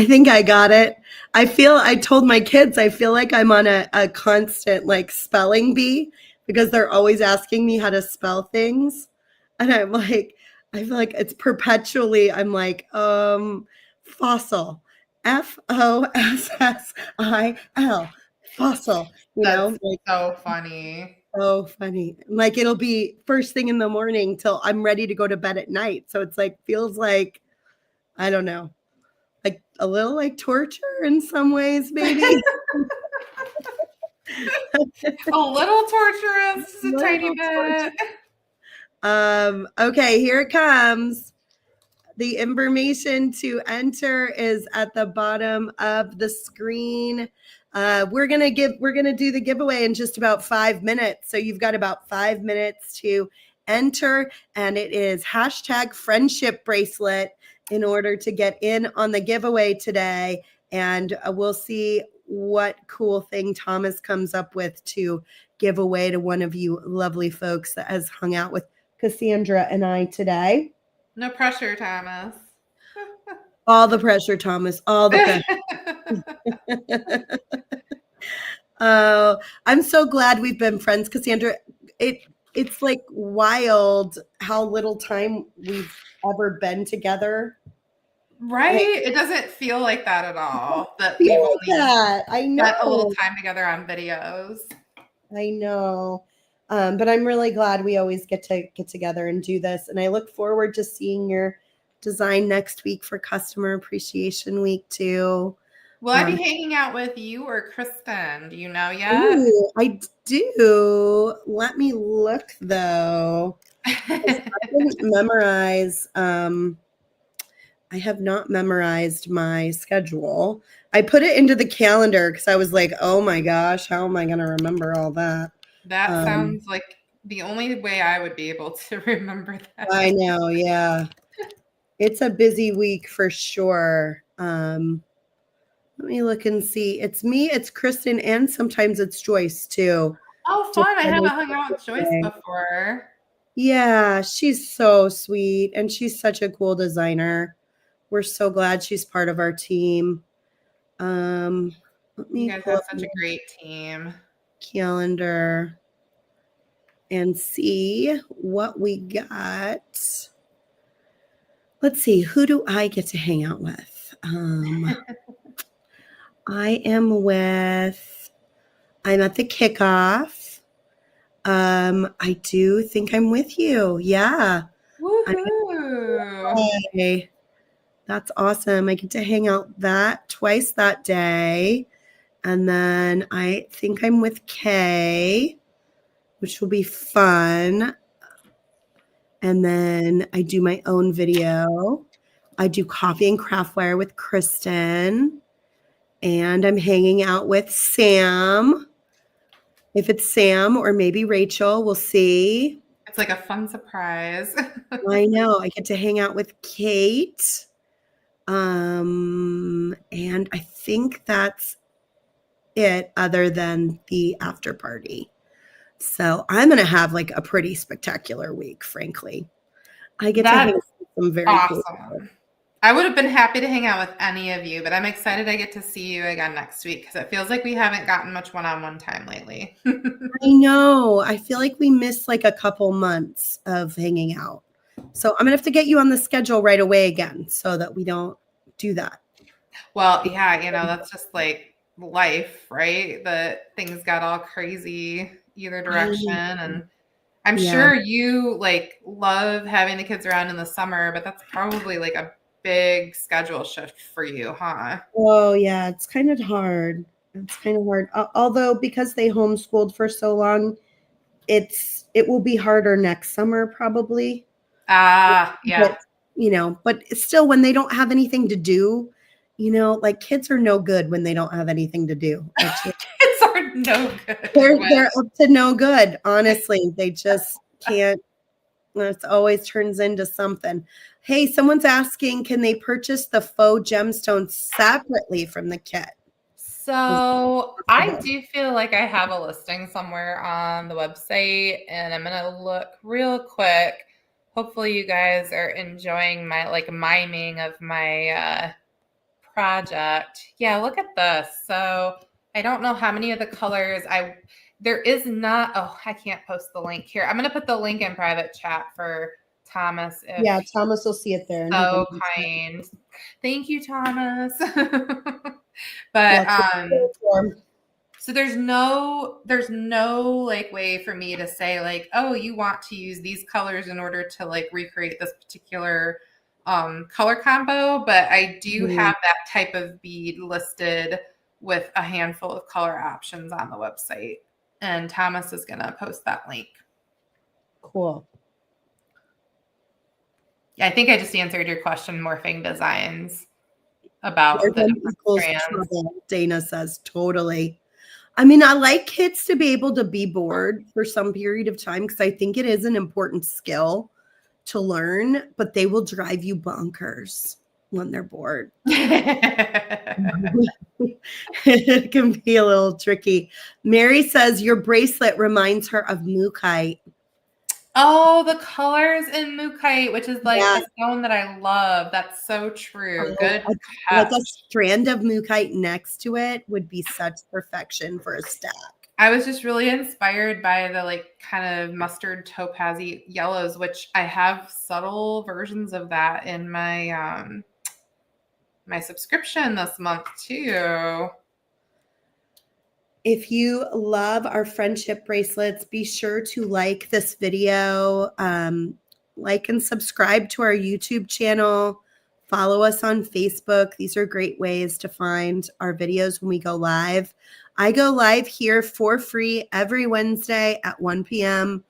think I got it. I told my kids, I feel like I'm on a constant spelling bee because they're always asking me how to spell things. And I feel like it's perpetually, I'm like, fossil, FOSSIL, fossil, That's so funny. So funny. It'll be first thing in the morning till I'm ready to go to bed at night. So it's feels like, I don't know, a little like torture in some ways, maybe. A little torturous, just a tiny bit. Okay, here it comes. The information to enter is at the bottom of the screen. We're gonna do the giveaway in just about 5 minutes. So you've got about 5 minutes to enter, and it is #friendship bracelet in order to get in on the giveaway today. And we'll see what cool thing Thomas comes up with to give away to one of you lovely folks that has hung out with Cassandra and I today. No pressure, Thomas. All the pressure, Thomas. All the pressure. Oh, I'm so glad we've been friends, Cassandra. It's wild how little time we've ever been together. Right? It doesn't feel like that at all. That we've Feel only that. I know. spent a little time together on videos. I know. But I'm really glad we always get together and do this. And I look forward to seeing your design next week for Customer Appreciation Week too. Will I be hanging out with you or Kristen? Do you know yet? Ooh, I do. Let me look though. I didn't memorize. I have not memorized my schedule. I put it into the calendar because I was like, oh my gosh, how am I going to remember all that? That sounds like the only way I would be able to remember that. I know, yeah. It's a busy week for sure. Let me look and see. It's me, it's Kristen, and sometimes it's Joyce too. Oh, fun. I haven't hung out with Joyce before. Yeah, she's so sweet and she's such a cool designer. We're so glad she's part of our team. Let me You guys pull have up such a great team. calendar and see what we got. Let's see, who do I get to hang out with? I'm at the kickoff. I do think I'm with you. Yeah. Woohoo! Okay. That's awesome. I get to hang out twice that day. And then I think I'm with Kay, which will be fun. And then I do my own video. I do Coffee and Craftware with Kristen. And I'm hanging out with Sam. If it's Sam or maybe Rachel, we'll see. It's like a fun surprise. I know. I get to hang out with Kate. And I think that's it other than the after party. So I'm going to have like a pretty spectacular week, frankly. I get to hang out with some very cool people. I would have been happy to hang out with any of you, but I'm excited I get to see you again next week because it feels like we haven't gotten much one-on-one time lately. I know. I feel like we missed like a couple months of hanging out. So I'm going to have to get you on the schedule right away again so that we don't do that. Well, yeah, that's just like life, right? That things got all crazy either direction. And I'm sure you like love having the kids around in the summer, but that's probably like a big schedule shift for you, huh? Oh, yeah. It's kind of hard. Although because they homeschooled for so long, it will be harder next summer probably. Yeah. But still when they don't have anything to do, like kids are no good when they don't have anything to do. Kids are no good. They're up to no good, honestly. They just can't. It always turns into something. Hey, someone's asking, can they purchase the faux gemstones separately from the kit? So I do feel like I have a listing somewhere on the website, and I'm gonna look real quick. Hopefully you guys are enjoying my like miming of my project. Yeah, look at this. So I don't know how many of the colors there is not. Oh, I can't post the link here. I'm gonna put the link in private chat for Thomas. Yeah, Thomas will see it there. So kind. Thank you, Thomas. But so there's no like way for me to say like, oh, you want to use these colors in order to like recreate this particular color combo, but I do have that type of bead listed with a handful of color options on the website, and Thomas is gonna post that link. Cool. Yeah, I think I just answered your question, morphing designs about the strands. Dana says totally. I mean, I like kids to be able to be bored for some period of time because I think it is an important skill to learn, but they will drive you bonkers when they're bored. It can be a little tricky. Mary says your bracelet reminds her of mookaite. Oh, the colors in mookaite, which is like the stone that I love. That's so true. Good. Like a strand of mookaite next to it would be such perfection for a stack. I was just really inspired by the like kind of mustard topazy yellows, which I have subtle versions of that in my my subscription this month too. If you love our friendship bracelets, be sure to like this video. like and subscribe to our YouTube channel. Follow us on Facebook. These are great ways to find our videos when we go live. I go live here for free every Wednesday at 1 p.m.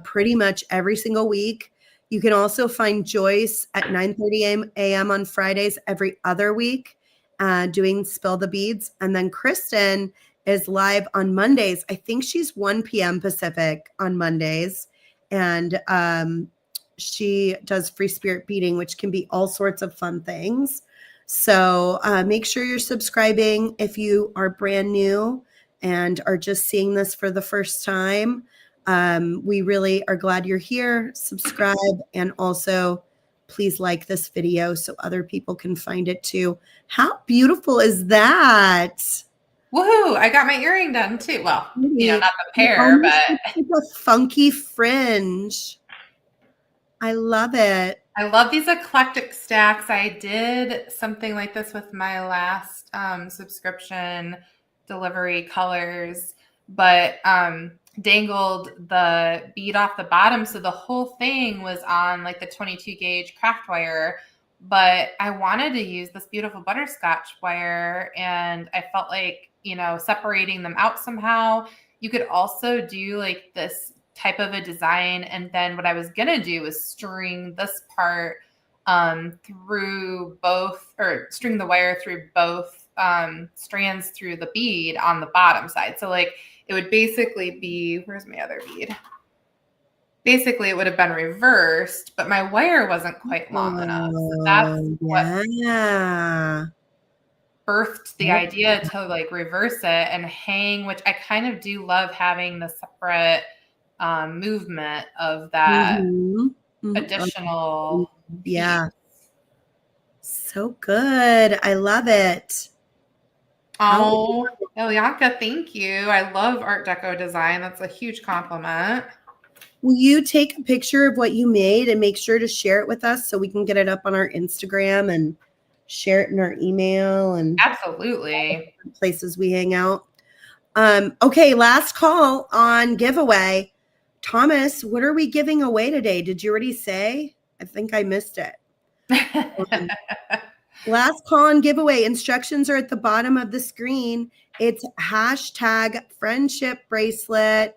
Pretty much every single week. You can also find Joyce at 9:30 a.m. on Fridays every other week doing Spill the Beads. And then Kristen is live on Mondays. I think she's 1 p.m. Pacific on Mondays. And she does Free Spirit Beading, which can be all sorts of fun things. So make sure you're subscribing if you are brand new and are just seeing this for the first time. We really are glad you're here. Subscribe, and also please like this video so other people can find it too. How beautiful is that? Woohoo! I got my earring done too. Well, not the pair, but it's a funky fringe. I love it. I love these eclectic stacks. I did something like this with my last subscription delivery colors, but dangled the bead off the bottom. So the whole thing was on like the 22 gauge craft wire, but I wanted to use this beautiful butterscotch wire, and I felt like, separating them out somehow. You could also do like this type of a design, and then what I was gonna do was string this part through both, or string the wire through both strands through the bead on the bottom side. So like it would basically be, where's my other bead? Basically it would have been reversed, but my wire wasn't quite long enough. So that's what birthed the idea to like reverse it and hang, which I kind of do love having the separate movement of that additional piece. So good. I love it. Oh, Elianka, thank you. I love Art Deco design. That's a huge compliment. Will you take a picture of what you made and make sure to share it with us so we can get it up on our Instagram and share it in our email and absolutely places we hang out? Okay, last call on giveaway. Thomas, what are we giving away today? Did you already say? I think I missed it. Last call on giveaway. Instructions are at the bottom of the screen. It's hashtag friendship bracelet.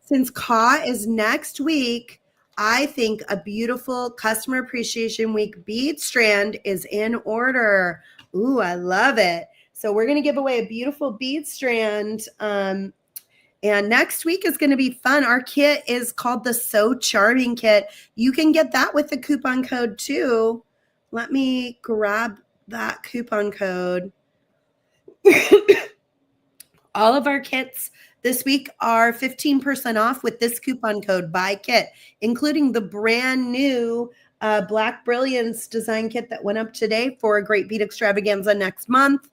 Since CAW is next week, I think a beautiful Customer Appreciation Week bead strand is in order. Ooh, I love it. So we're going to give away a beautiful bead strand. And next week is going to be fun. Our kit is called the So Charming Kit. You can get that with the coupon code too. Let me grab that coupon code. All of our kits this week are 15% off with this coupon code, buy kit, including the brand new Black Brilliance design kit that went up today for a great bead extravaganza next month,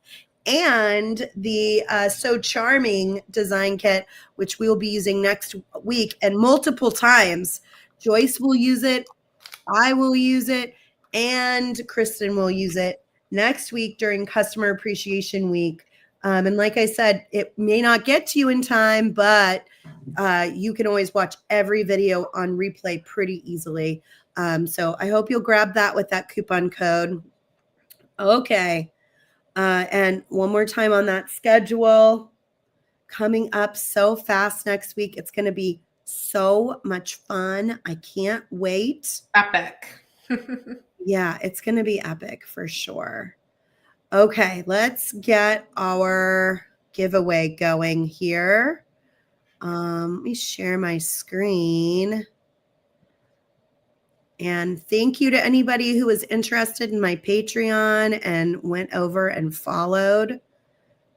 and the So Charming design kit, which we will be using next week and multiple times. Joyce will use it, I will use it, and Kristen will use it next week during Customer Appreciation Week. And like I said, it may not get to you in time, but you can always watch every video on replay pretty easily. So I hope you'll grab that with that coupon code. Okay. And one more time on that schedule, coming up so fast next week. It's going to be so much fun. I can't wait. Epic. Yeah, it's going to be epic for sure. Okay, let's get our giveaway going here. Let me share my screen. And thank you to anybody who was interested in my Patreon and went over and followed.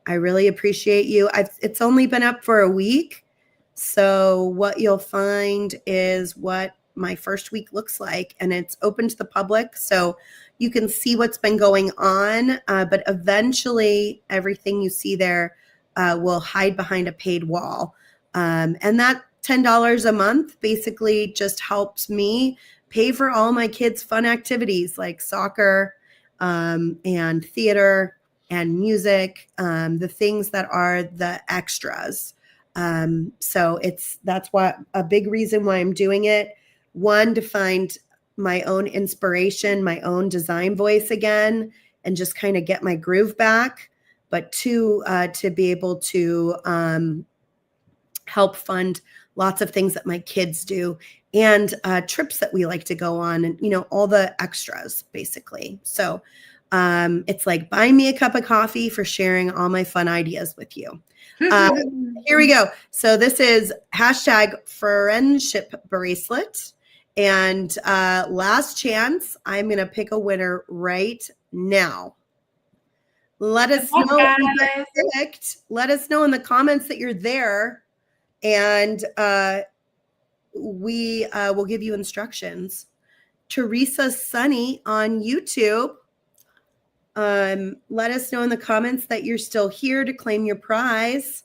I really appreciate you. It's only been up for a week. So what you'll find is what my first week looks like, and it's open to the public. So you can see what's been going on, but eventually everything you see there will hide behind a paid wall. And that $10 a month basically just helps me pay for all my kids' fun activities like soccer and theater and music, the things that are the extras. So that's what a big reason why I'm doing it. one, to find my own inspiration, my own design voice again, and just kind of get my groove back. But two, to be able to help fund lots of things that my kids do and trips that we like to go on, and all the extras basically. So it's like buying me a cup of coffee for sharing all my fun ideas with you. Here we go. So this is hashtag friendship bracelet. And last chance, I'm going to pick a winner right now. Let us know if you get picked. Let us know in the comments that you're there. And we will give you instructions. Teresa Sunny on YouTube. Let us know in the comments that you're still here to claim your prize.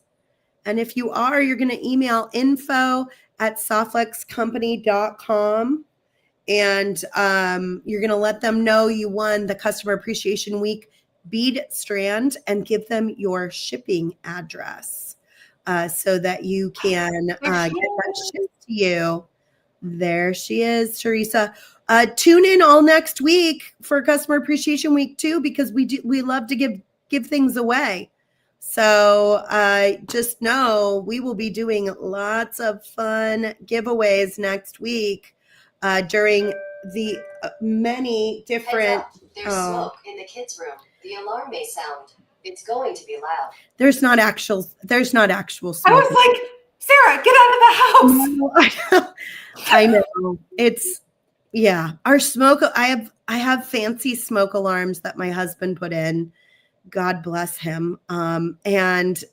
And if you are, you're going to email info@softflexcompany.com. And you're going to let them know you won the Customer Appreciation Week bead strand and give them your shipping address so that you can get that shipped to you. There she is, Teresa. Tune in all next week for Customer Appreciation Week too, because we love to give things away. So just know we will be doing lots of fun giveaways next week during the many different. There's smoke in the kids' room. The alarm may sound. It's going to be loud. There's not actual smoke. I was like, Sarah, get out of the house. I know. It's our smoke. I have fancy smoke alarms that my husband put in. God bless him. And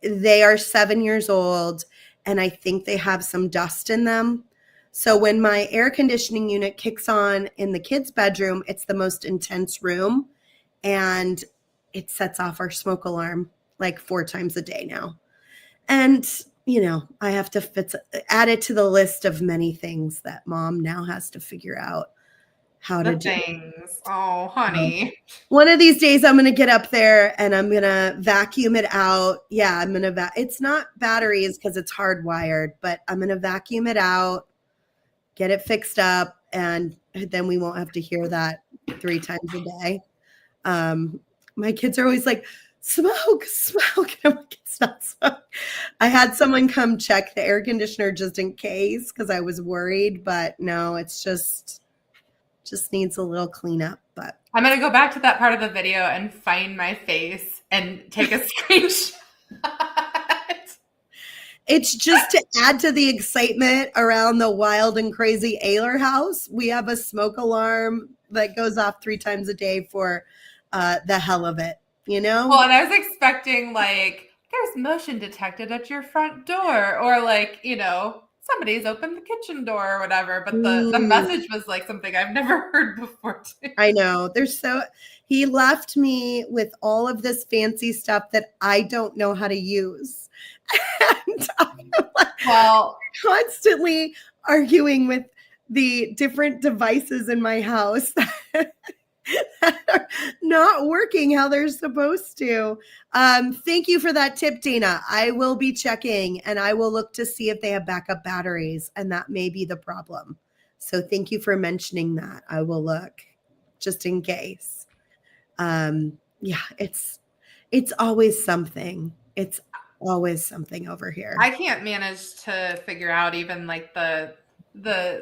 they are 7 years old, and I think they have some dust in them. So when my air conditioning unit kicks on in the kids' bedroom, it's the most intense room, and it sets off our smoke alarm like 4 times a day now. And, I have to add it to the list of many things that mom now has to figure out how to do. Things. Oh, honey. One of these days I'm going to get up there and I'm going to vacuum it out. Yeah, I'm going to it's not batteries because it's hardwired, but I'm going to vacuum it out, get it fixed up, and then we won't have to hear that 3 times a day. My kids are always like, smoke. I'm like, it's not smoke. I had someone come check the air conditioner just in case because I was worried, but no, it's just needs a little cleanup. But I'm going to go back to that part of the video and find my face and take a screenshot. It's just to add to the excitement around the wild and crazy Ayler house. We have a smoke alarm that goes off 3 times a day for the hell of it, Well, and I was expecting like, there's motion detected at your front door, or like, somebody's opened the kitchen door or whatever. But the message was like something I've never heard before too. I know. He left me with all of this fancy stuff that I don't know how to use. And I'm constantly arguing with the different devices in my house that are not working how they're supposed to. Thank you for that tip, Dana. I will be checking, and I will look to see if they have backup batteries, and that may be the problem. So thank you for mentioning that. I will look just in case. It's always something. It's always something over here. I can't manage to figure out even like the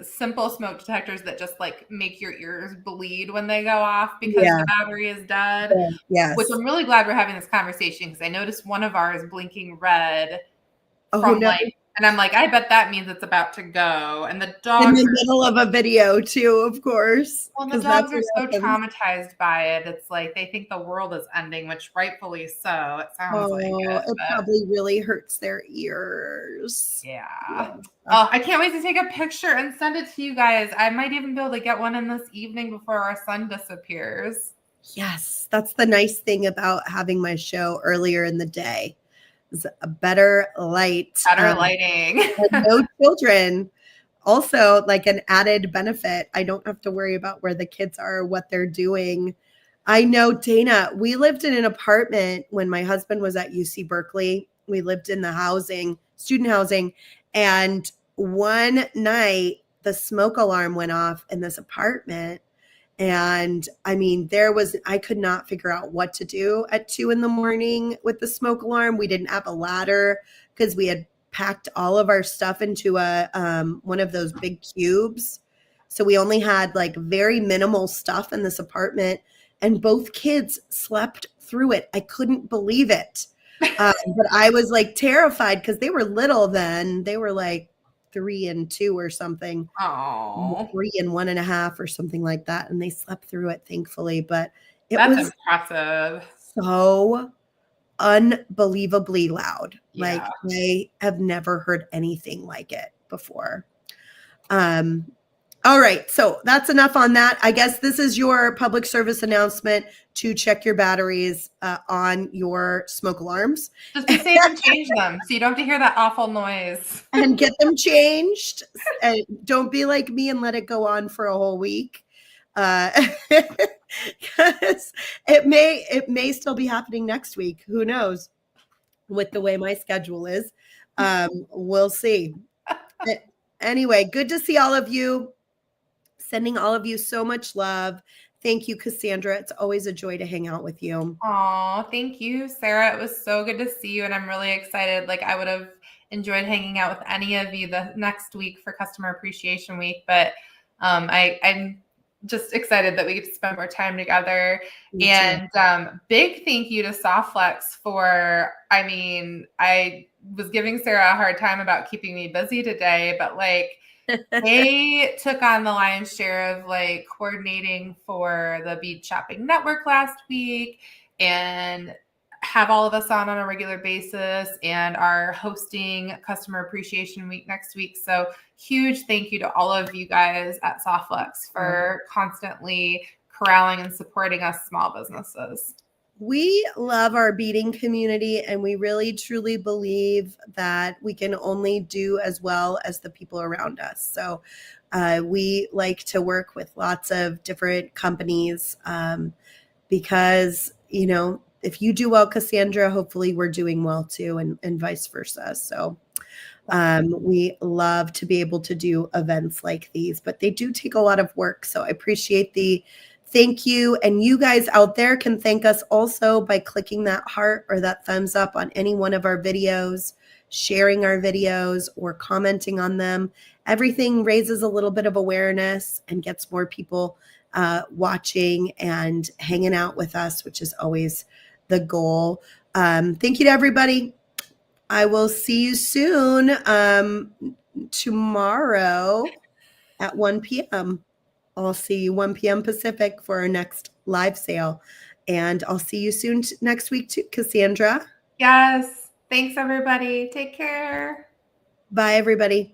simple smoke detectors that just like make your ears bleed when they go off because the battery is dead. Yes. Which I'm really glad we're having this conversation because I noticed one of ours blinking red and I'm like, I bet that means it's about to go. And the dogs in the middle of a video too, of course. Well, the dogs are so traumatized by it. It's like they think the world is ending, which rightfully so. It sounds like it probably really hurts their ears. Yeah. Oh, I can't wait to take a picture and send it to you guys. I might even be able to get one in this evening before our sun disappears. Yes, that's the nice thing about having my show earlier in the day. A better light. Better lighting. And no children. Also, like an added benefit, I don't have to worry about where the kids are or what they're doing. I know, Dana, we lived in an apartment when my husband was at UC Berkeley. We lived in the student housing. And one night the smoke alarm went off in this apartment. And I mean, I could not figure out what to do at 2 a.m. with the smoke alarm. We didn't have a ladder because we had packed all of our stuff into one of those big cubes. So we only had like very minimal stuff in this apartment, and both kids slept through it. I couldn't believe it. But I was like terrified because they were little then. They were like 3 and 2 or something. Oh, 3 and 1.5 or something like that. And they slept through it, thankfully. But it that's was impressive. so unbelievably loud. Yeah. Like I have never heard anything like it before. All right. So that's enough on that. I guess this is your public service announcement to check your batteries on your smoke alarms. Just be safe and change them so you don't have to hear that awful noise. And get them changed. And don't be like me and let it go on for a whole week. Because it may still be happening next week. Who knows? With the way my schedule is. We'll see. Anyway, good to see all of you. Sending all of you so much love. Thank you, Cassandra. It's always a joy to hang out with you. Oh, thank you, Sarah. It was so good to see you, and I'm really excited. Like I would have enjoyed hanging out with any of you the next week for Customer Appreciation Week, but I'm just excited that we get to spend more time together. Me and big thank you to Softflex for, I was giving Sarah a hard time about keeping me busy today, but like they took on the lion's share of like coordinating for the Bead Shopping Network last week and have all of us on a regular basis and are hosting Customer Appreciation Week next week. So huge thank you to all of you guys at Softflex for constantly corralling and supporting us small businesses. We love our beading community, and we really truly believe that we can only do as well as the people around us. So we like to work with lots of different companies because, you know, if you do well, Cassandra, hopefully we're doing well too, and vice versa. So we love to be able to do events like these, but they do take a lot of work. So I appreciate the thank you. And you guys out there can thank us also by clicking that heart or that thumbs up on any one of our videos, sharing our videos, or commenting on them. Everything raises a little bit of awareness and gets more people watching and hanging out with us, which is always the goal. Thank you to everybody. I will see you soon tomorrow at 1 p.m. I'll see you 1 p.m. Pacific for our next live sale. And I'll see you soon next week too, Cassandra. Yes. Thanks, everybody. Take care. Bye, everybody.